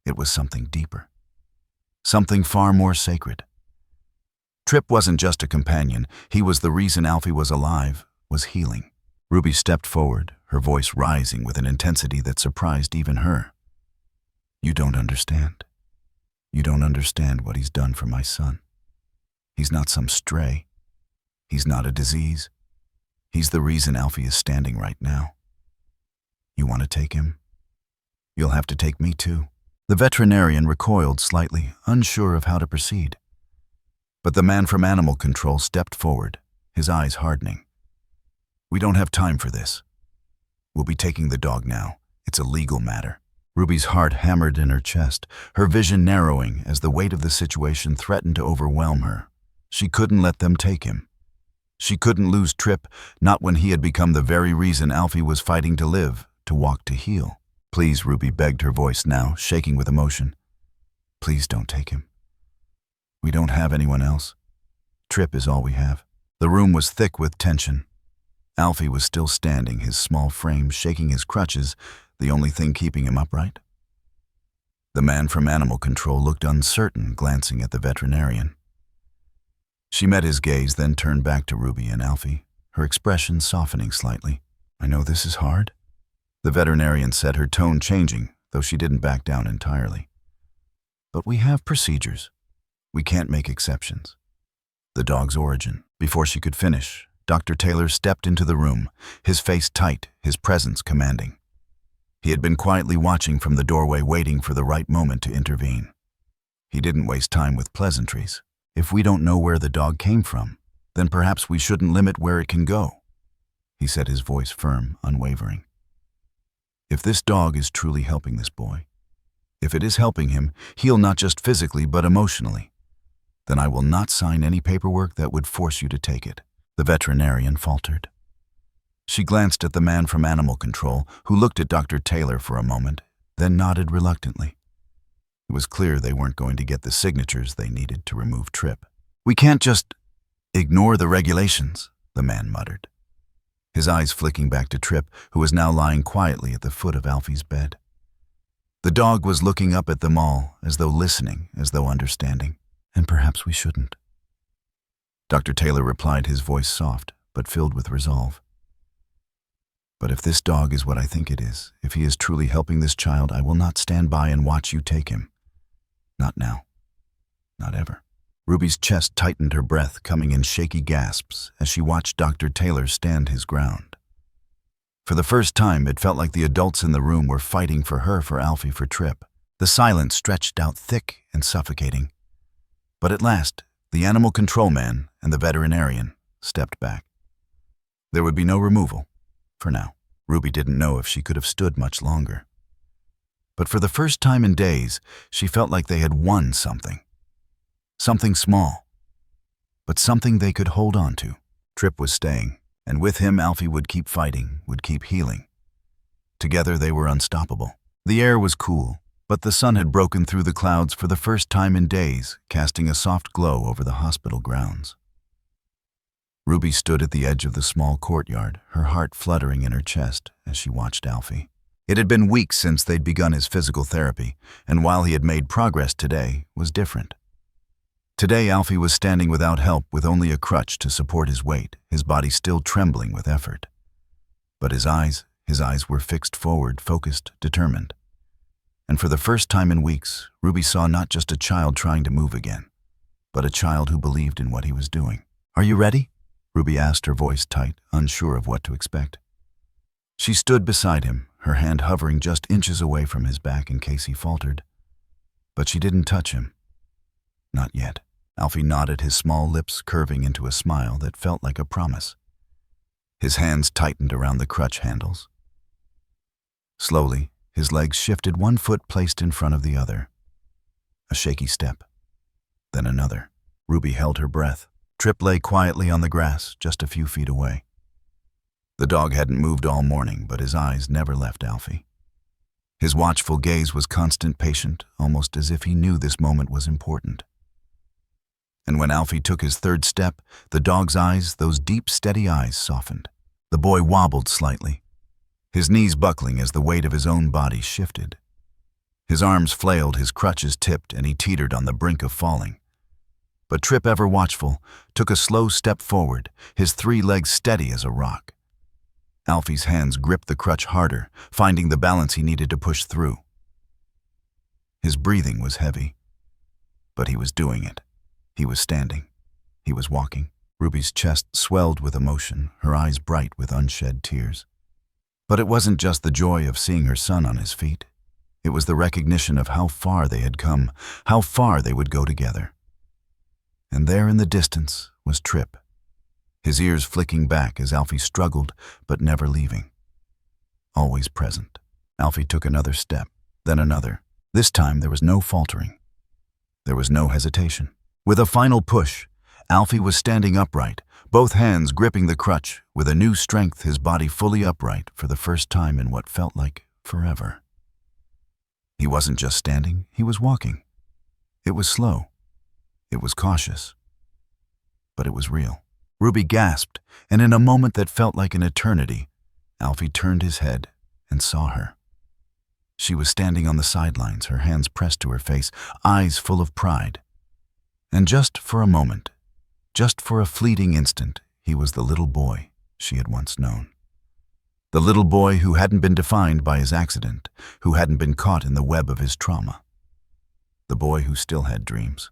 It was something deeper. Something far more sacred. Trip wasn't just a companion. He was the reason Alfie was alive, was healing. Ruby stepped forward, her voice rising with an intensity that surprised even her. "You don't understand. You don't understand what he's done for my son. He's not some stray. He's not a disease. He's the reason Alfie is standing right now. You want to take him? You'll have to take me too." The veterinarian recoiled slightly, unsure of how to proceed. But the man from animal control stepped forward, his eyes hardening. "We don't have time for this. We'll be taking the dog now. It's a legal matter." Ruby's heart hammered in her chest, her vision narrowing as the weight of the situation threatened to overwhelm her. She couldn't let them take him. She couldn't lose Trip, not when he had become the very reason Alfie was fighting to live, to walk, to heal. "Please," Ruby begged, her voice now shaking with emotion. "Please don't take him. We don't have anyone else. Trip is all we have." The room was thick with tension. Alfie was still standing, his small frame shaking his crutches, the only thing keeping him upright. The man from animal control looked uncertain, glancing at the veterinarian. She met his gaze, then turned back to Ruby and Alfie, her expression softening slightly. "I know this is hard," the veterinarian said, her tone changing, though she didn't back down entirely. "But we have procedures. We can't make exceptions." The dog's origin. Before she could finish, Dr. Taylor stepped into the room, his face tight, his presence commanding. He had been quietly watching from the doorway, waiting for the right moment to intervene. He didn't waste time with pleasantries. "If we don't know where the dog came from, then perhaps we shouldn't limit where it can go," he said, his voice firm, unwavering. "If this dog is truly helping this boy, if it is helping him heal not just physically but emotionally, then I will not sign any paperwork that would force you to take it." The veterinarian faltered. She glanced at the man from animal control, who looked at Dr. Taylor for a moment, then nodded reluctantly. It was clear they weren't going to get the signatures they needed to remove Trip. "We can't just ignore the regulations," the man muttered, his eyes flicking back to Trip, who was now lying quietly at the foot of Alfie's bed. The dog was looking up at them all, as though listening, as though understanding. "And perhaps we shouldn't." Dr. Taylor replied, his voice soft, but filled with resolve. But if this dog is what I think it is, if he is truly helping this child, I will not stand by and watch you take him. Not now. Not ever. Ruby's chest tightened, her breath coming in shaky gasps as she watched Dr. Taylor stand his ground. For the first time, it felt like the adults in the room were fighting for her, for Alfie, for Trip. The silence stretched out thick and suffocating. But at last, the animal control man and the veterinarian stepped back. There would be no removal, for now. Ruby didn't know if she could have stood much longer. But for the first time in days, she felt like they had won something. Something small, but something they could hold on to. Trip was staying, and with him Alfie would keep fighting, would keep healing. Together they were unstoppable. The air was cool, but the sun had broken through the clouds for the first time in days, casting a soft glow over the hospital grounds. Ruby stood at the edge of the small courtyard, her heart fluttering in her chest as she watched Alfie. It had been weeks since they'd begun his physical therapy, and while he had made progress, today was different. Today, Alfie was standing without help, with only a crutch to support his weight, his body still trembling with effort. But his eyes were fixed forward, focused, determined. And for the first time in weeks, Ruby saw not just a child trying to move again, but a child who believed in what he was doing. "Are you ready?" Ruby asked, her voice tight, unsure of what to expect. She stood beside him, her hand hovering just inches away from his back in case he faltered. But she didn't touch him. Not yet. Alfie nodded, his small lips curving into a smile that felt like a promise. His hands tightened around the crutch handles. Slowly, his legs shifted, one foot placed in front of the other. A shaky step, then another. Ruby held her breath. Trip lay quietly on the grass, just a few feet away. The dog hadn't moved all morning, but his eyes never left Alfie. His watchful gaze was constant, patient, almost as if he knew this moment was important. And when Alfie took his third step, the dog's eyes, those deep, steady eyes, softened. The boy wobbled slightly, his knees buckling as the weight of his own body shifted. His arms flailed, his crutches tipped, and he teetered on the brink of falling. But Trip, ever watchful, took a slow step forward, his three legs steady as a rock. Alfie's hands gripped the crutch harder, finding the balance he needed to push through. His breathing was heavy, but he was doing it. He was standing. He was walking. Ruby's chest swelled with emotion, her eyes bright with unshed tears. But it wasn't just the joy of seeing her son on his feet. It was the recognition of how far they had come, how far they would go together. And there in the distance was Trip, his ears flicking back as Alfie struggled, but never leaving. Always present. Alfie took another step, then another. This time there was no faltering. There was no hesitation. With a final push, Alfie was standing upright, both hands gripping the crutch, with a new strength, his body fully upright for the first time in what felt like forever. He wasn't just standing, he was walking. It was slow. It was cautious. But it was real. Ruby gasped, and in a moment that felt like an eternity, Alfie turned his head and saw her. She was standing on the sidelines, her hands pressed to her face, eyes full of pride. And just for a moment, just for a fleeting instant, he was the little boy she had once known. The little boy who hadn't been defined by his accident, who hadn't been caught in the web of his trauma. The boy who still had dreams.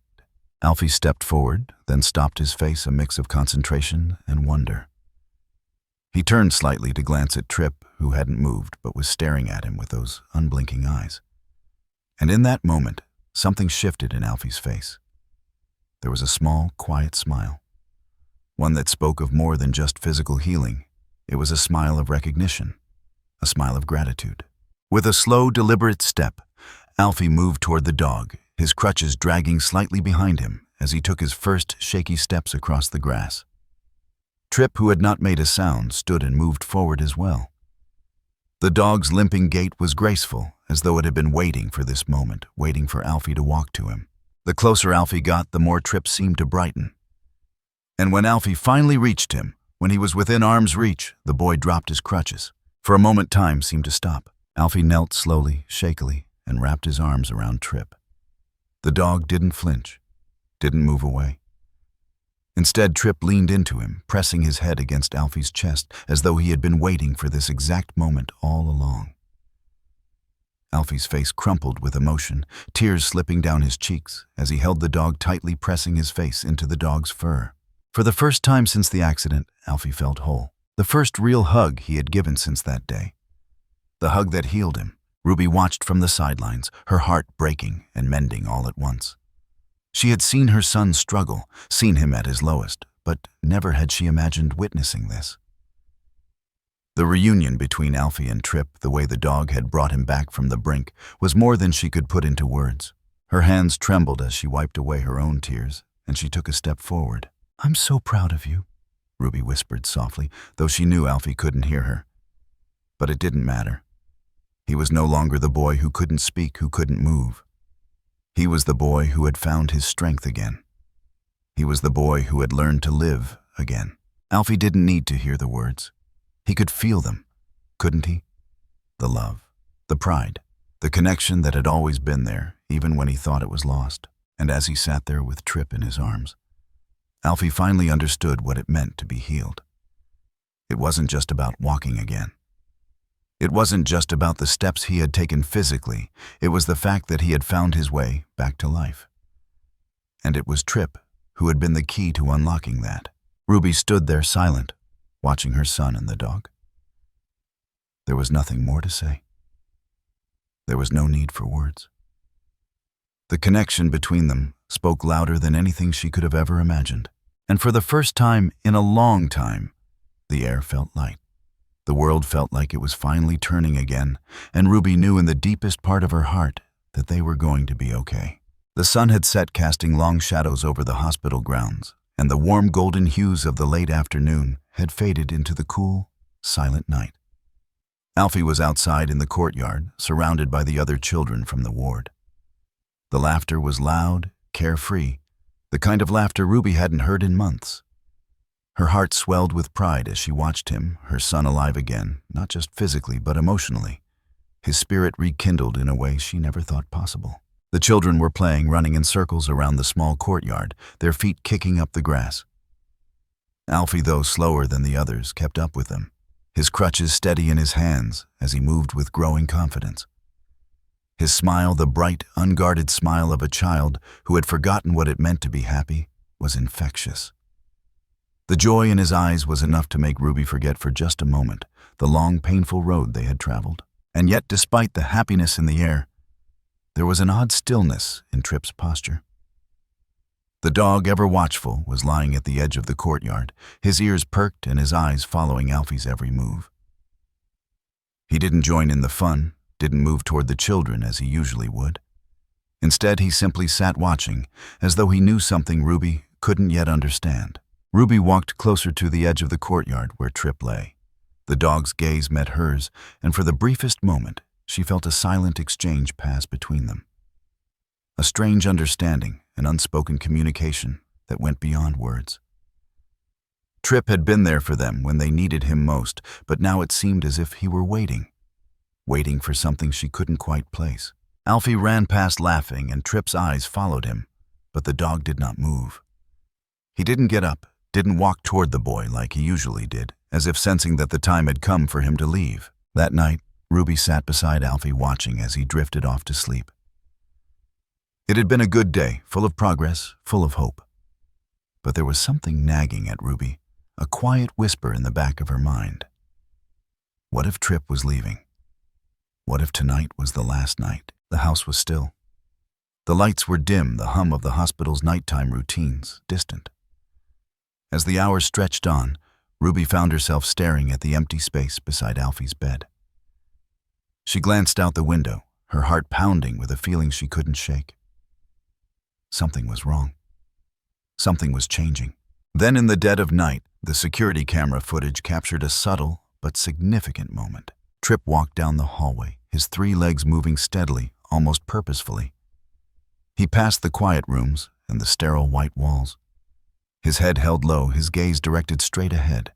Alfie stepped forward, then stopped, his face a mix of concentration and wonder. He turned slightly to glance at Trip, who hadn't moved but was staring at him with those unblinking eyes. And in that moment, something shifted in Alfie's face. There was a small, quiet smile, one that spoke of more than just physical healing. It was a smile of recognition, a smile of gratitude. With a slow, deliberate step, Alfie moved toward the dog, his crutches dragging slightly behind him as he took his first shaky steps across the grass. Trip, who had not made a sound, stood and moved forward as well. The dog's limping gait was graceful, as though it had been waiting for this moment, waiting for Alfie to walk to him. The closer Alfie got, the more Trip seemed to brighten. And when Alfie finally reached him, when he was within arm's reach, the boy dropped his crutches. For a moment, time seemed to stop. Alfie knelt slowly, shakily, and wrapped his arms around Trip. The dog didn't flinch, didn't move away. Instead, Trip leaned into him, pressing his head against Alfie's chest as though he had been waiting for this exact moment all along. Alfie's face crumpled with emotion, tears slipping down his cheeks as he held the dog tightly, pressing his face into the dog's fur. For the first time since the accident, Alfie felt whole. The first real hug he had given since that day. The hug that healed him. Ruby watched from the sidelines, her heart breaking and mending all at once. She had seen her son struggle, seen him at his lowest, but never had she imagined witnessing this. The reunion between Alfie and Trip, the way the dog had brought him back from the brink, was more than she could put into words. Her hands trembled as she wiped away her own tears, and she took a step forward. "I'm so proud of you," Ruby whispered softly, though she knew Alfie couldn't hear her. But it didn't matter. He was no longer the boy who couldn't speak, who couldn't move. He was the boy who had found his strength again. He was the boy who had learned to live again. Alfie didn't need to hear the words. He could feel them, couldn't he? The love, the pride, the connection that had always been there, even when he thought it was lost. And as he sat there with Trip in his arms, Alfie finally understood what it meant to be healed. It wasn't just about walking again. It wasn't just about the steps he had taken physically. It was the fact that he had found his way back to life. And it was Trip who had been the key to unlocking that. Ruby stood there silent, watching her son and the dog. There was nothing more to say. There was no need for words. The connection between them spoke louder than anything she could have ever imagined. And for the first time in a long time, the air felt light. The world felt like it was finally turning again, and Ruby knew in the deepest part of her heart that they were going to be okay. The sun had set, casting long shadows over the hospital grounds, and the warm golden hues of the late afternoon had faded into the cool, silent night. Alfie was outside in the courtyard, surrounded by the other children from the ward. The laughter was loud, carefree, the kind of laughter Ruby hadn't heard in months. Her heart swelled with pride as she watched him, her son, alive again, not just physically but emotionally. His spirit rekindled in a way she never thought possible. The children were playing, running in circles around the small courtyard, their feet kicking up the grass. Alfie, though slower than the others, kept up with them, his crutches steady in his hands as he moved with growing confidence. His smile, the bright, unguarded smile of a child who had forgotten what it meant to be happy, was infectious. The joy in his eyes was enough to make Ruby forget for just a moment the long, painful road they had traveled. And yet, despite the happiness in the air, there was an odd stillness in Trip's posture. The dog, ever watchful, was lying at the edge of the courtyard, his ears perked and his eyes following Alfie's every move. He didn't join in the fun, didn't move toward the children as he usually would. Instead, he simply sat watching, as though he knew something Ruby couldn't yet understand. Ruby walked closer to the edge of the courtyard where Trip lay. The dog's gaze met hers, and for the briefest moment, she felt a silent exchange pass between them. A strange understanding, an unspoken communication that went beyond words. Trip had been there for them when they needed him most, but now it seemed as if he were waiting for something she couldn't quite place. Alfie ran past laughing, and Trip's eyes followed him, but the dog did not move. He didn't get up, didn't walk toward the boy like he usually did, as if sensing that the time had come for him to leave. That night, Ruby sat beside Alfie watching as he drifted off to sleep. It had been a good day, full of progress, full of hope. But there was something nagging at Ruby, a quiet whisper in the back of her mind. What if Trip was leaving? What if tonight was the last night? The house was still. The lights were dim, the hum of the hospital's nighttime routines distant. As the hours stretched on, Ruby found herself staring at the empty space beside Alfie's bed. She glanced out the window, her heart pounding with a feeling she couldn't shake. Something was wrong. Something was changing. Then in the dead of night, the security camera footage captured a subtle but significant moment. Trip walked down the hallway, his 3 legs moving steadily, almost purposefully. He passed the quiet rooms and the sterile white walls. His head held low, his gaze directed straight ahead.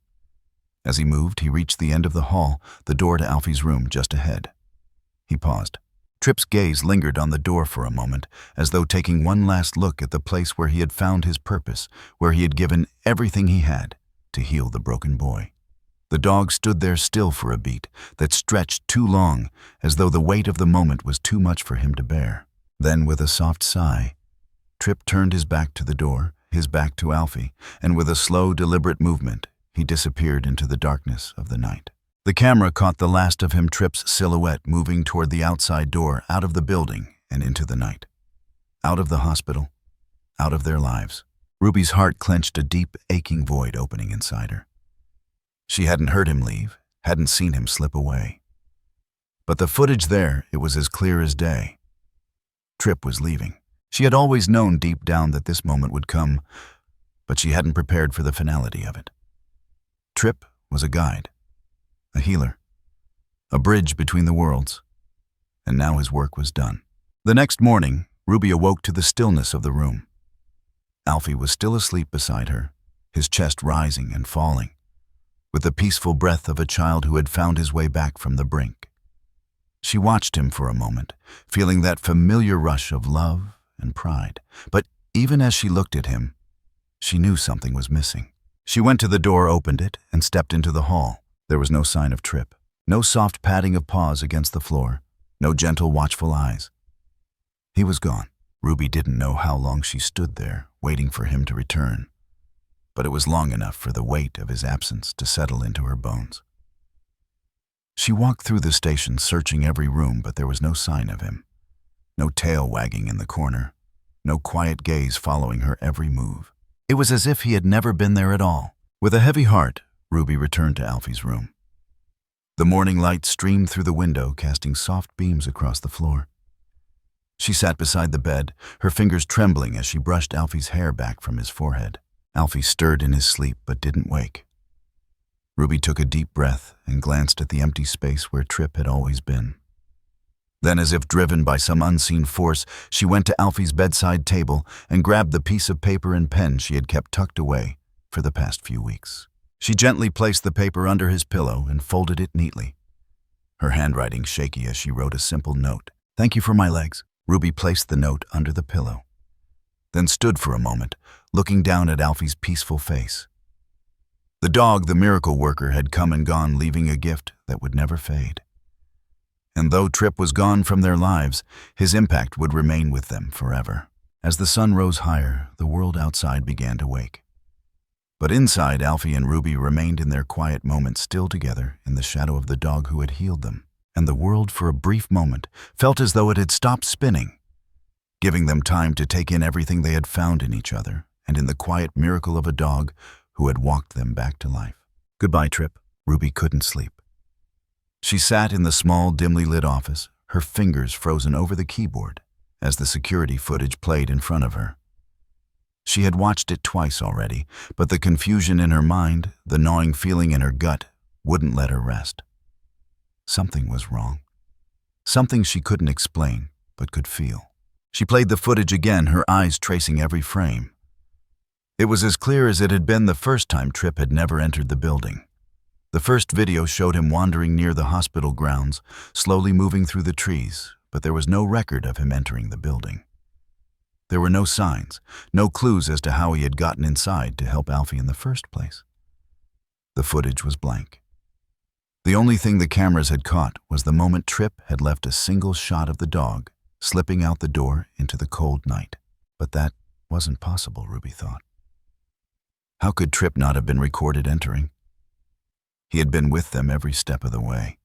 As he moved, he reached the end of the hall, the door to Alfie's room just ahead. He paused. Tripp's gaze lingered on the door for a moment, as though taking one last look at the place where he had found his purpose, where he had given everything he had to heal the broken boy. The dog stood there still for a beat that stretched too long, as though the weight of the moment was too much for him to bear. Then, with a soft sigh, Tripp turned his back to the door, his back to Alfie, and with a slow, deliberate movement, he disappeared into the darkness of the night. The camera caught the last of him, Tripp's silhouette, moving toward the outside door, out of the building and into the night. Out of the hospital, out of their lives. Ruby's heart clenched, a deep, aching void opening inside her. She hadn't heard him leave, hadn't seen him slip away. But the footage there, it was as clear as day. Tripp was leaving. She had always known deep down that this moment would come, but she hadn't prepared for the finality of it. Tripp was a guide, a healer, a bridge between the worlds, and now his work was done. The next morning, Ruby awoke to the stillness of the room. Alfie was still asleep beside her, his chest rising and falling, with the peaceful breath of a child who had found his way back from the brink. She watched him for a moment, feeling that familiar rush of love and pride. But even as she looked at him, she knew something was missing. She went to the door, opened it, and stepped into the hall. There was no sign of Tripp, no soft padding of paws against the floor, no gentle, watchful eyes. He was gone. Ruby didn't know how long she stood there, waiting for him to return, but it was long enough for the weight of his absence to settle into her bones. She walked through the station, searching every room, but there was no sign of him. No tail wagging in the corner, no quiet gaze following her every move. It was as if he had never been there at all. With a heavy heart, Ruby returned to Alfie's room. The morning light streamed through the window, casting soft beams across the floor. She sat beside the bed, her fingers trembling as she brushed Alfie's hair back from his forehead. Alfie stirred in his sleep but didn't wake. Ruby took a deep breath and glanced at the empty space where Tripp had always been. Then, as if driven by some unseen force, she went to Alfie's bedside table and grabbed the piece of paper and pen she had kept tucked away for the past few weeks. She gently placed the paper under his pillow and folded it neatly, her handwriting shaky as she wrote a simple note. "Thank you for my legs." Ruby placed the note under the pillow, then stood for a moment, looking down at Alfie's peaceful face. The dog, the miracle worker, had come and gone, leaving a gift that would never fade. And though Tripp was gone from their lives, his impact would remain with them forever. As the sun rose higher, the world outside began to wake. But inside, Alfie and Ruby remained in their quiet moments, still together in the shadow of the dog who had healed them. And the world, for a brief moment, felt as though it had stopped spinning, giving them time to take in everything they had found in each other and in the quiet miracle of a dog who had walked them back to life. Goodbye, Tripp. Ruby couldn't sleep. She sat in the small, dimly lit office, her fingers frozen over the keyboard as the security footage played in front of her. She had watched it twice already, but the confusion in her mind, the gnawing feeling in her gut, wouldn't let her rest. Something was wrong. Something she couldn't explain, but could feel. She played the footage again, her eyes tracing every frame. It was as clear as it had been the first time Tripp had never entered the building. The first video showed him wandering near the hospital grounds, slowly moving through the trees, but there was no record of him entering the building. There were no signs, no clues as to how he had gotten inside to help Alfie in the first place. The footage was blank. The only thing the cameras had caught was the moment Tripp had left a single shot of the dog slipping out the door into the cold night. But that wasn't possible, Ruby thought. How could Tripp not have been recorded entering? He had been with them every step of the way.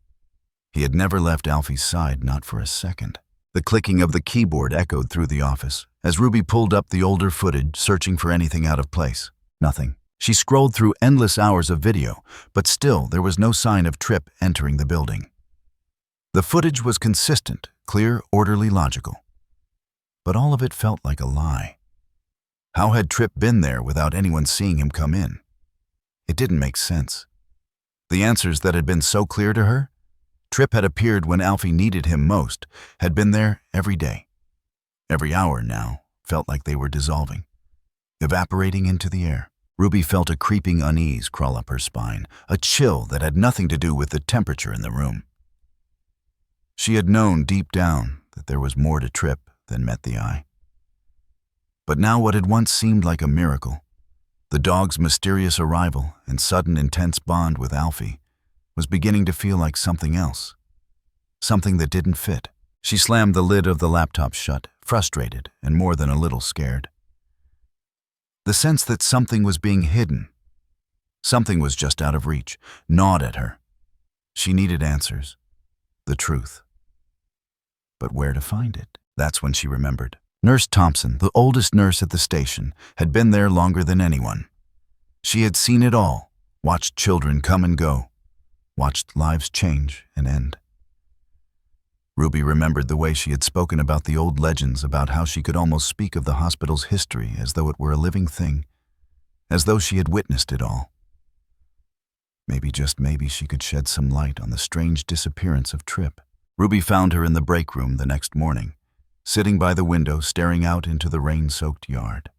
He had never left Alfie's side, not for a second. The clicking of the keyboard echoed through the office as Ruby pulled up the older footage, searching for anything out of place. Nothing. She scrolled through endless hours of video, but still there was no sign of Tripp entering the building. The footage was consistent, clear, orderly, logical. But all of it felt like a lie. How had Tripp been there without anyone seeing him come in? It didn't make sense. The answers that had been so clear to her? Tripp had appeared when Alfie needed him most, had been there every day. Every hour now felt like they were dissolving, evaporating into the air. Ruby felt a creeping unease crawl up her spine, a chill that had nothing to do with the temperature in the room. She had known deep down that there was more to Trip than met the eye. But now what had once seemed like a miracle, the dog's mysterious arrival and sudden intense bond with Alfie, was beginning to feel like something else. Something that didn't fit. She slammed the lid of the laptop shut, frustrated and more than a little scared. The sense that something was being hidden, something was just out of reach, gnawed at her. She needed answers, the truth. But where to find it? That's when she remembered. Nurse Thompson, the oldest nurse at the station, had been there longer than anyone. She had seen it all, watched children come and go, watched lives change and end. Ruby remembered the way she had spoken about the old legends, about how she could almost speak of the hospital's history as though it were a living thing, as though she had witnessed it all. Maybe, just maybe, she could shed some light on the strange disappearance of Trip. Ruby found her in the break room the next morning, sitting by the window staring out into the rain-soaked yard.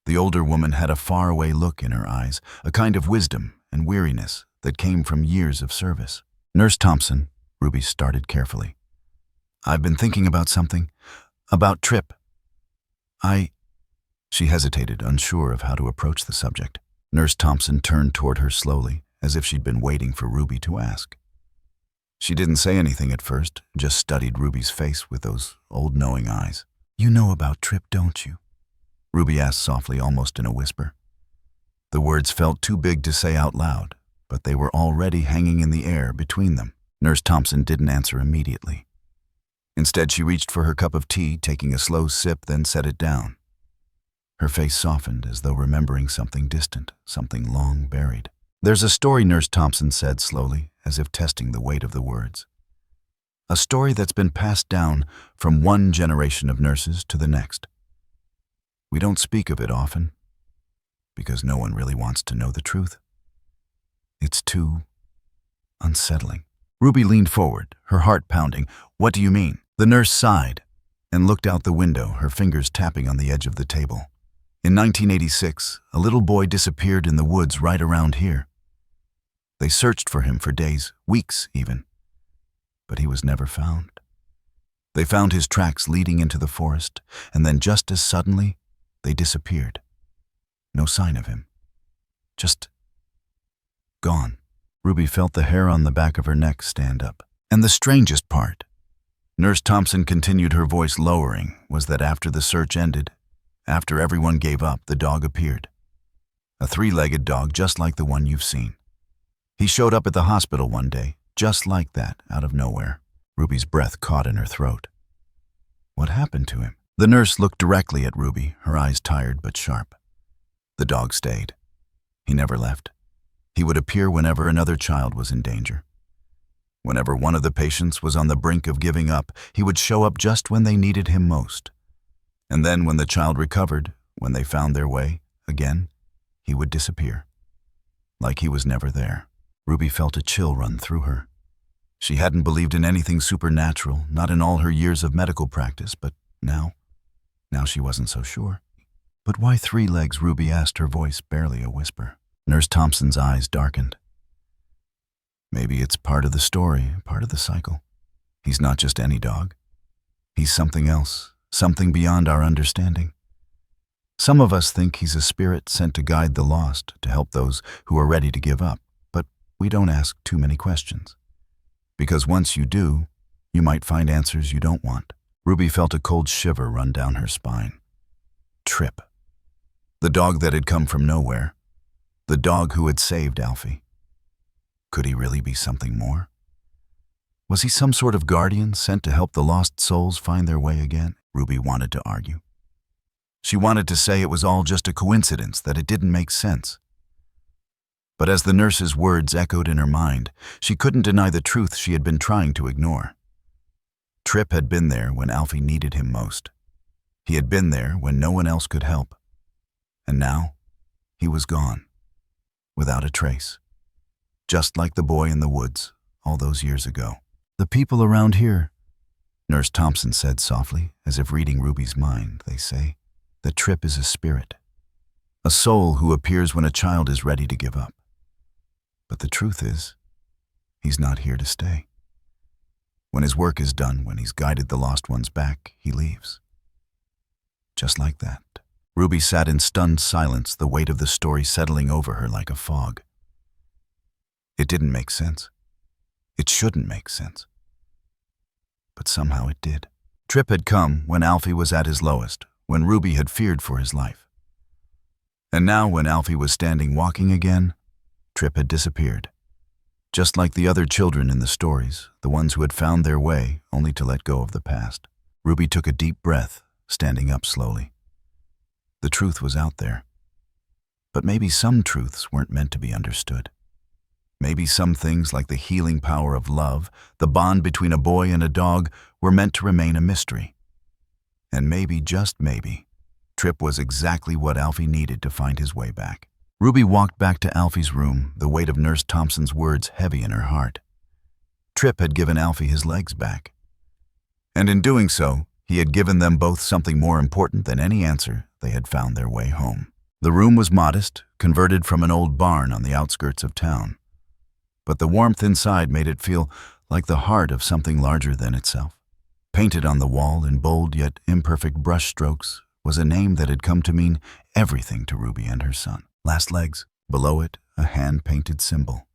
The older woman had a faraway look in her eyes, a kind of wisdom and weariness that came from years of service. "Nurse Thompson," Ruby started carefully, "I've been thinking about something, about Trip. She hesitated, unsure of how to approach the subject. Nurse Thompson turned toward her slowly, as if she'd been waiting for Ruby to ask. She didn't say anything at first, just studied Ruby's face with those old knowing eyes. "You know about Trip, don't you?" Ruby asked softly, almost in a whisper. The words felt too big to say out loud, but they were already hanging in the air between them. Nurse Thompson didn't answer immediately. Instead, she reached for her cup of tea, taking a slow sip, then set it down. Her face softened, as though remembering something distant, something long buried. "There's a story," Nurse Thompson said slowly, as if testing the weight of the words. "A story that's been passed down from one generation of nurses to the next. We don't speak of it often, because no one really wants to know the truth. It's too unsettling." Ruby leaned forward, her heart pounding. "What do you mean?" The nurse sighed and looked out the window, her fingers tapping on the edge of the table. "In 1986, a little boy disappeared in the woods right around here. They searched for him for days, weeks even, but he was never found. They found his tracks leading into the forest, and then just as suddenly, they disappeared. No sign of him. Just gone." Ruby felt the hair on the back of her neck stand up. "And the strangest part," Nurse Thompson continued, her voice lowering, "was that after the search ended, after everyone gave up, the dog appeared. A three-legged dog just like the one you've seen. He showed up at the hospital one day, just like that, out of nowhere." Ruby's breath caught in her throat. "What happened to him?" The nurse looked directly at Ruby, her eyes tired but sharp. "The dog stayed. He never left. He would appear whenever another child was in danger. Whenever one of the patients was on the brink of giving up, he would show up just when they needed him most. And then when the child recovered, when they found their way, again, he would disappear. Like he was never there." Ruby felt a chill run through her. She hadn't believed in anything supernatural, not in all her years of medical practice, but now she wasn't so sure. "But why 3 legs?" Ruby asked, her voice barely a whisper. Nurse Thompson's eyes darkened. "Maybe it's part of the story, part of the cycle. He's not just any dog. He's something else, something beyond our understanding. Some of us think he's a spirit sent to guide the lost, to help those who are ready to give up, but we don't ask too many questions. Because once you do, you might find answers you don't want." Ruby felt a cold shiver run down her spine. Trip. The dog that had come from nowhere. The dog who had saved Alfie. Could he really be something more? Was he some sort of guardian sent to help the lost souls find their way again? Ruby wanted to argue. She wanted to say it was all just a coincidence, that it didn't make sense. But as the nurse's words echoed in her mind, she couldn't deny the truth she had been trying to ignore. Trip had been there when Alfie needed him most. He had been there when no one else could help. And now, he was gone, without a trace. Just like the boy in the woods, all those years ago. "The people around here," Nurse Thompson said softly, as if reading Ruby's mind, "they say that Trip is a spirit, a soul who appears when a child is ready to give up. But the truth is, he's not here to stay. When his work is done, when he's guided the lost ones back, he leaves. Just like that. Ruby sat in stunned silence, the weight of the story settling over her like a fog. It didn't make sense. It shouldn't make sense. But somehow it did. Trip had come when Alfie was at his lowest, when Ruby had feared for his life. And now, when Alfie was standing walking again, Trip had disappeared. Just like the other children in the stories, the ones who had found their way only to let go of the past. Ruby took a deep breath, standing up slowly. The truth was out there. But maybe some truths weren't meant to be understood. Maybe some things, like the healing power of love, the bond between a boy and a dog, were meant to remain a mystery. And maybe, just maybe, Trip was exactly what Alfie needed to find his way back. Ruby walked back to Alfie's room, the weight of Nurse Thompson's words heavy in her heart. Trip had given Alfie his legs back. And in doing so, he had given them both something more important than any answer. They had found their way home. The room was modest, converted from an old barn on the outskirts of town. But the warmth inside made it feel like the heart of something larger than itself. Painted on the wall in bold yet imperfect brushstrokes was a name that had come to mean everything to Ruby and her son. Last legs, below it, a hand-painted symbol.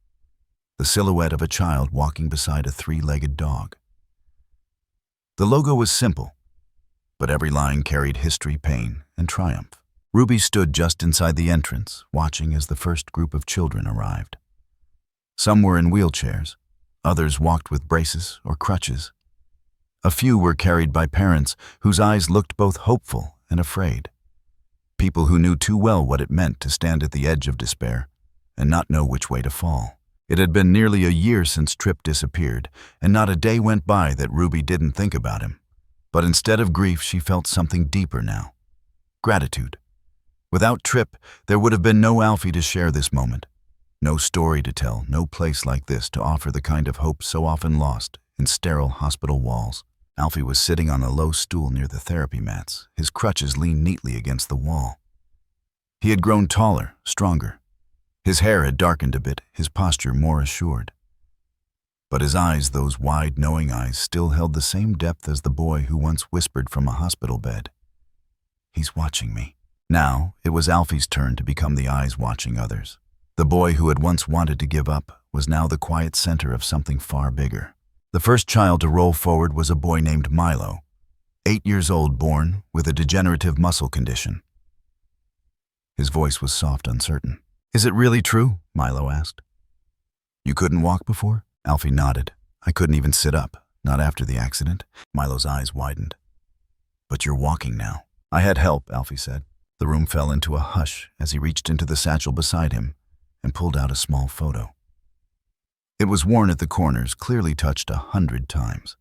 The silhouette of a child walking beside a three-legged dog. The logo was simple, but every line carried history, pain, and triumph. Ruby stood just inside the entrance, watching as the first group of children arrived. Some were in wheelchairs, others walked with braces or crutches. A few were carried by parents whose eyes looked both hopeful and afraid. People who knew too well what it meant to stand at the edge of despair and not know which way to fall. It had been nearly a year since Trip disappeared, and not a day went by that Ruby didn't think about him. But instead of grief, she felt something deeper now. Gratitude. Without Trip, there would have been no Alfie to share this moment. No story to tell, no place like this to offer the kind of hope so often lost in sterile hospital walls. Alfie was sitting on a low stool near the therapy mats, his crutches leaned neatly against the wall. He had grown taller, stronger. His hair had darkened a bit, his posture more assured. But his eyes, those wide, knowing eyes, still held the same depth as the boy who once whispered from a hospital bed. "He's watching me." Now, it was Alfie's turn to become the eyes watching others. The boy who had once wanted to give up was now the quiet center of something far bigger. The first child to roll forward was a boy named Milo, 8 years old, born with a degenerative muscle condition. His voice was soft, uncertain. "Is it really true?" Milo asked. "You couldn't walk before?" Alfie nodded. "I couldn't even sit up, not after the accident." Milo's eyes widened. "But you're walking now." "I had help," Alfie said. The room fell into a hush as he reached into the satchel beside him and pulled out a small photo. It was worn at the corners, clearly touched 100 times.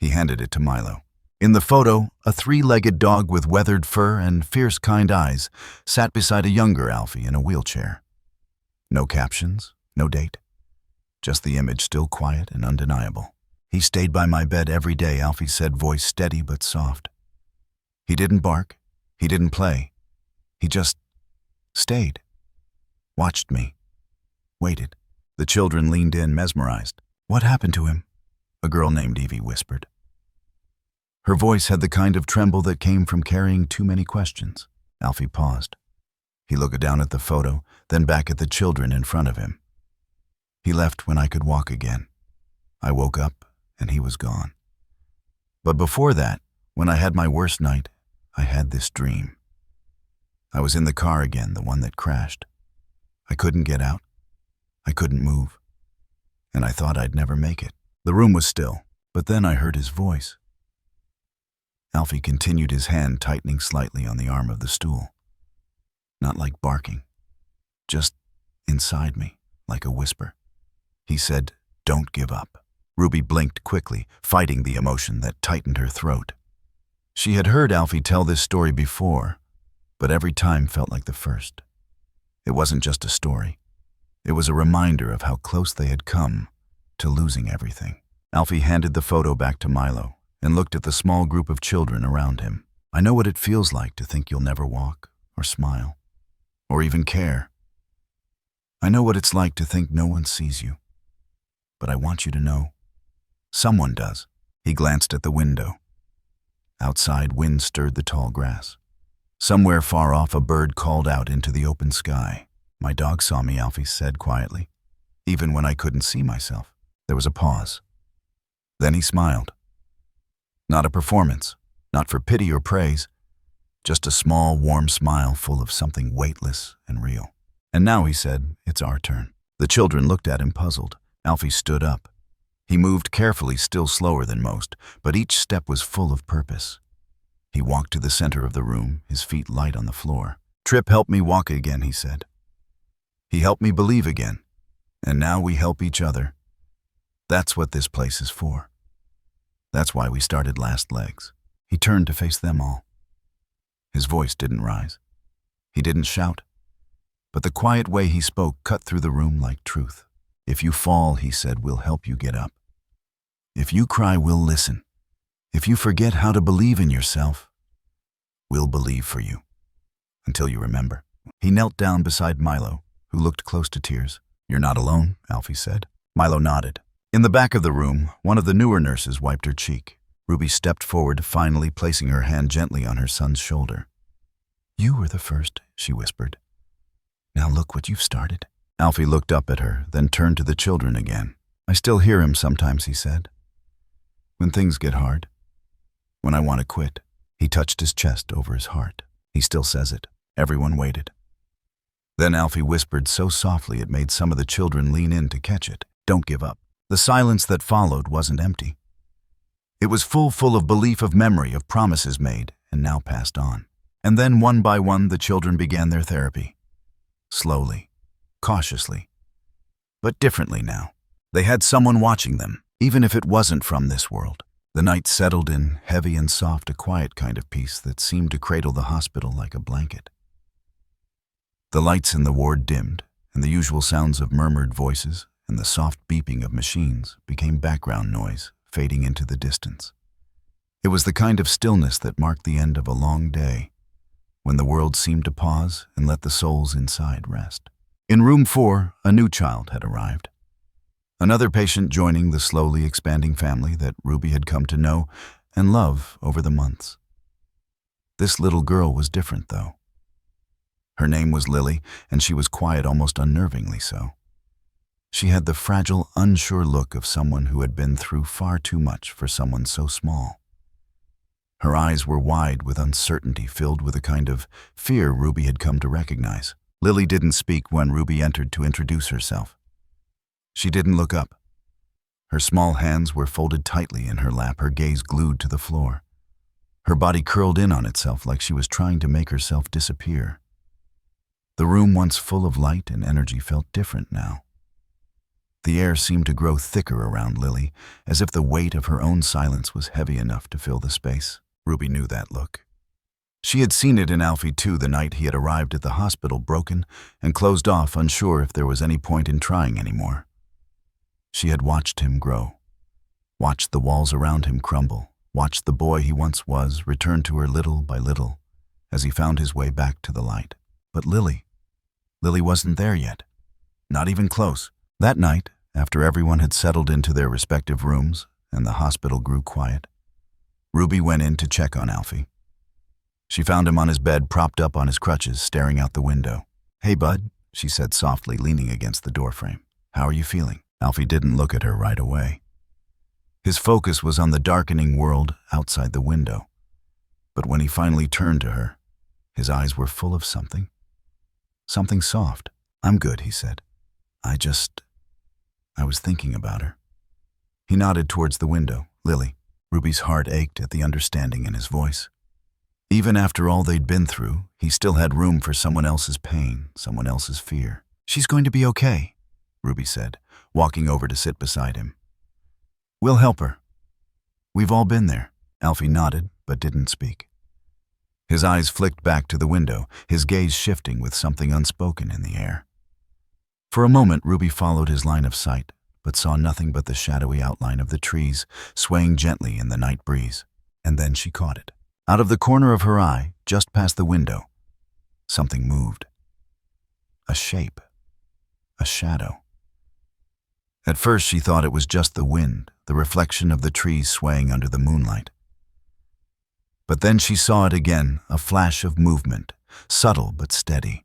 He handed it to Milo. In the photo, a three-legged dog with weathered fur and fierce, kind eyes sat beside a younger Alfie in a wheelchair. No captions, no date. Just the image, still quiet and undeniable. "He stayed by my bed every day," Alfie said, voice steady but soft. "He didn't bark. He didn't play. He just stayed. Watched me. Waited." The children leaned in, mesmerized. "What happened to him?" a girl named Evie whispered. Her voice had the kind of tremble that came from carrying too many questions. Alfie paused. He looked down at the photo, then back at the children in front of him. "He left when I could walk again. I woke up and he was gone. But before that, when I had my worst night, I had this dream. I was in the car again, the one that crashed. I couldn't get out. I couldn't move. And I thought I'd never make it." The room was still, but then I heard his voice. Alfie continued, his hand tightening slightly on the arm of the stool. Not like barking, just inside me, like a whisper. He said, "Don't give up." Ruby blinked quickly, fighting the emotion that tightened her throat. She had heard Alfie tell this story before, but every time felt like the first. It wasn't just a story. It was a reminder of how close they had come to losing everything. Alfie handed the photo back to Milo and looked at the small group of children around him. "I know what it feels like to think you'll never walk or smile or even care. I know what it's like to think no one sees you. But I want you to know, Someone does. He glanced at the window. Outside, wind stirred the tall grass. Somewhere far off, a bird called out into the open sky. My dog saw me, Alfie said quietly. Even when I couldn't see myself. There was a pause. Then he smiled. Not a performance, not for pity or praise, just a small, warm smile full of something weightless and real. And now, he said, it's our turn. The children looked at him puzzled. Alfie stood up. He moved carefully, still slower than most, but each step was full of purpose. He walked to the center of the room, his feet light on the floor. Trip helped me walk again, he said. He helped me believe again. And now we help each other. That's what this place is for. That's why we started Last Legs. He turned to face them all. His voice didn't rise. He didn't shout. But the quiet way he spoke cut through the room like truth. If you fall, he said, we'll help you get up. If you cry, we'll listen. If you forget how to believe in yourself, we'll believe for you. Until you remember. He knelt down beside Milo, who looked close to tears. You're not alone, Alfie said. Milo nodded. In the back of the room, one of the newer nurses wiped her cheek. Ruby stepped forward, finally placing her hand gently on her son's shoulder. You were the first, she whispered. Now look what you've started. Alfie looked up at her, then turned to the children again. I still hear him sometimes, he said. When things get hard. When I want to quit. He touched his chest over his heart. He still says it. Everyone waited. Then Alfie whispered so softly it made some of the children lean in to catch it. Don't give up. The silence that followed wasn't empty. It was full of belief, of memory, of promises made and now passed on. And then one by one the children began their therapy. Slowly, cautiously, but differently now. They had someone watching them, even if it wasn't from this world. The night settled in, heavy and soft, a quiet kind of peace that seemed to cradle the hospital like a blanket. The lights in the ward dimmed, and the usual sounds of murmured voices and the soft beeping of machines became background noise, fading into the distance. It was the kind of stillness that marked the end of a long day, when the world seemed to pause and let the souls inside rest. In room 4, a new child had arrived. Another patient joining the slowly expanding family that Ruby had come to know and love over the months. This little girl was different, though. Her name was Lily, and she was quiet, almost unnervingly so. She had the fragile, unsure look of someone who had been through far too much for someone so small. Her eyes were wide with uncertainty, filled with a kind of fear Ruby had come to recognize. Lily didn't speak when Ruby entered to introduce herself. She didn't look up. Her small hands were folded tightly in her lap, her gaze glued to the floor. Her body curled in on itself like she was trying to make herself disappear. The room, once full of light and energy, felt different now. The air seemed to grow thicker around Lily, as if the weight of her own silence was heavy enough to fill the space. Ruby knew that look. She had seen it in Alfie too, the night he had arrived at the hospital, broken and closed off, unsure if there was any point in trying anymore. She had watched him grow, watched the walls around him crumble, watched the boy he once was return to her little by little as he found his way back to the light. But Lily wasn't there yet, not even close. That night, after everyone had settled into their respective rooms and the hospital grew quiet, Ruby went in to check on Alfie. She found him on his bed, propped up on his crutches, staring out the window. Hey, bud, she said softly, leaning against the doorframe. How are you feeling? Alfie didn't look at her right away. His focus was on the darkening world outside the window. But when he finally turned to her, his eyes were full of something soft. I'm good, he said. I was thinking about her. He nodded towards the window. Lily. Ruby's heart ached at the understanding in his voice. Even after all they'd been through, he still had room for someone else's pain, someone else's fear. She's going to be okay, Ruby said, walking over to sit beside him. We'll help her. We've all been there. Alfie nodded, but didn't speak. His eyes flicked back to the window, his gaze shifting with something unspoken in the air. For a moment, Ruby followed his line of sight, but saw nothing but the shadowy outline of the trees swaying gently in the night breeze. And then she caught it. Out of the corner of her eye, just past the window, something moved. A shape. A shadow. At first she thought it was just the wind, the reflection of the trees swaying under the moonlight. But then she saw it again, a flash of movement, subtle but steady.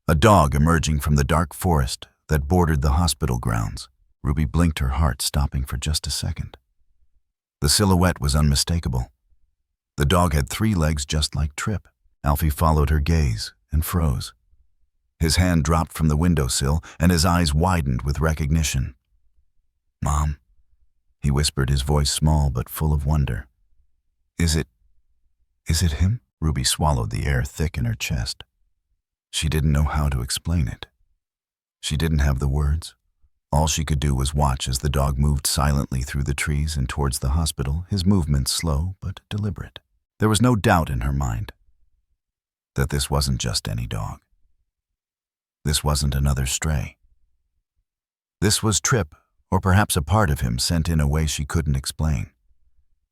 A dog emerging from the dark forest that bordered the hospital grounds. Ruby blinked, her heart stopping for just a second. The silhouette was unmistakable. The dog had 3 legs just like Trip. Alfie followed her gaze and froze. His hand dropped from the windowsill and his eyes widened with recognition. "Mom," he whispered, his voice small but full of wonder. Is it him?" Ruby swallowed the air thick in her chest. She didn't know how to explain it. She didn't have the words. All she could do was watch as the dog moved silently through the trees and towards the hospital, his movements slow but deliberate. There was no doubt in her mind that this wasn't just any dog. This wasn't another stray. This was Trip, or perhaps a part of him sent in a way she couldn't explain.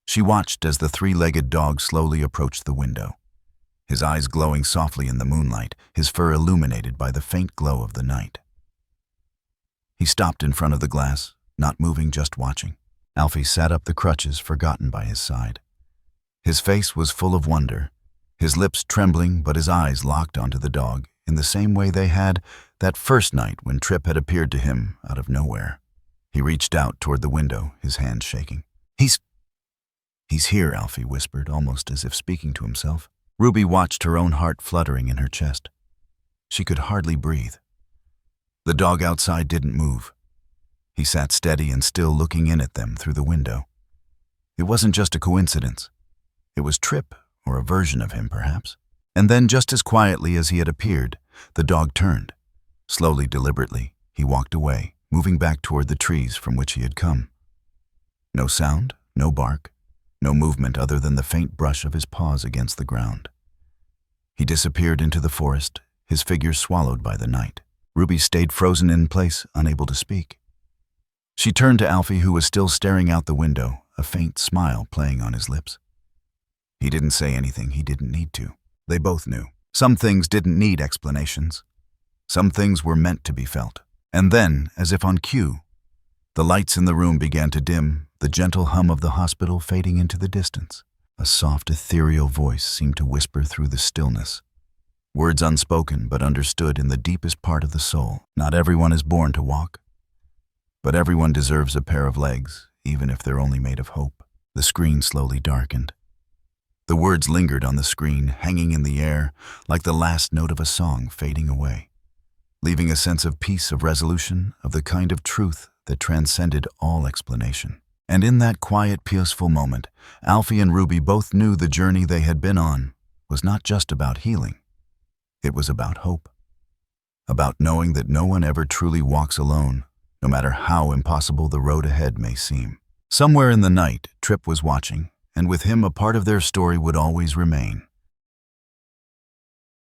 She watched as the 3-legged dog slowly approached the window, his eyes glowing softly in the moonlight, his fur illuminated by the faint glow of the night. He stopped in front of the glass, not moving, just watching. Alfie sat up, the crutches forgotten by his side. His face was full of wonder, his lips trembling, but his eyes locked onto the dog in the same way they had that first night when Trip had appeared to him out of nowhere. He reached out toward the window, his hands shaking. He's here," Alfie whispered, almost as if speaking to himself. Ruby watched, her own heart fluttering in her chest. She could hardly breathe. The dog outside didn't move. He sat steady and still, looking in at them through the window. It wasn't just a coincidence. It was Trip, or a version of him, perhaps. And then, just as quietly as he had appeared, the dog turned. Slowly, deliberately, he walked away, moving back toward the trees from which he had come. No sound, no bark, no movement other than the faint brush of his paws against the ground. He disappeared into the forest, his figure swallowed by the night. Ruby stayed frozen in place, unable to speak. She turned to Alfie, who was still staring out the window, a faint smile playing on his lips. He didn't say anything. He didn't need to. They both knew. Some things didn't need explanations. Some things were meant to be felt. And then, as if on cue, the lights in the room began to dim, the gentle hum of the hospital fading into the distance. A soft, ethereal voice seemed to whisper through the stillness. Words unspoken but understood in the deepest part of the soul. Not everyone is born to walk, but everyone deserves a pair of legs, even if they're only made of hope. The screen slowly darkened. The words lingered on the screen, hanging in the air, like the last note of a song fading away, leaving a sense of peace, of resolution, of the kind of truth that transcended all explanation. And in that quiet, peaceful moment, Alfie and Ruby both knew the journey they had been on was not just about healing. It was about hope. About knowing that no one ever truly walks alone, no matter how impossible the road ahead may seem. Somewhere in the night, Trip was watching, and with him a part of their story would always remain.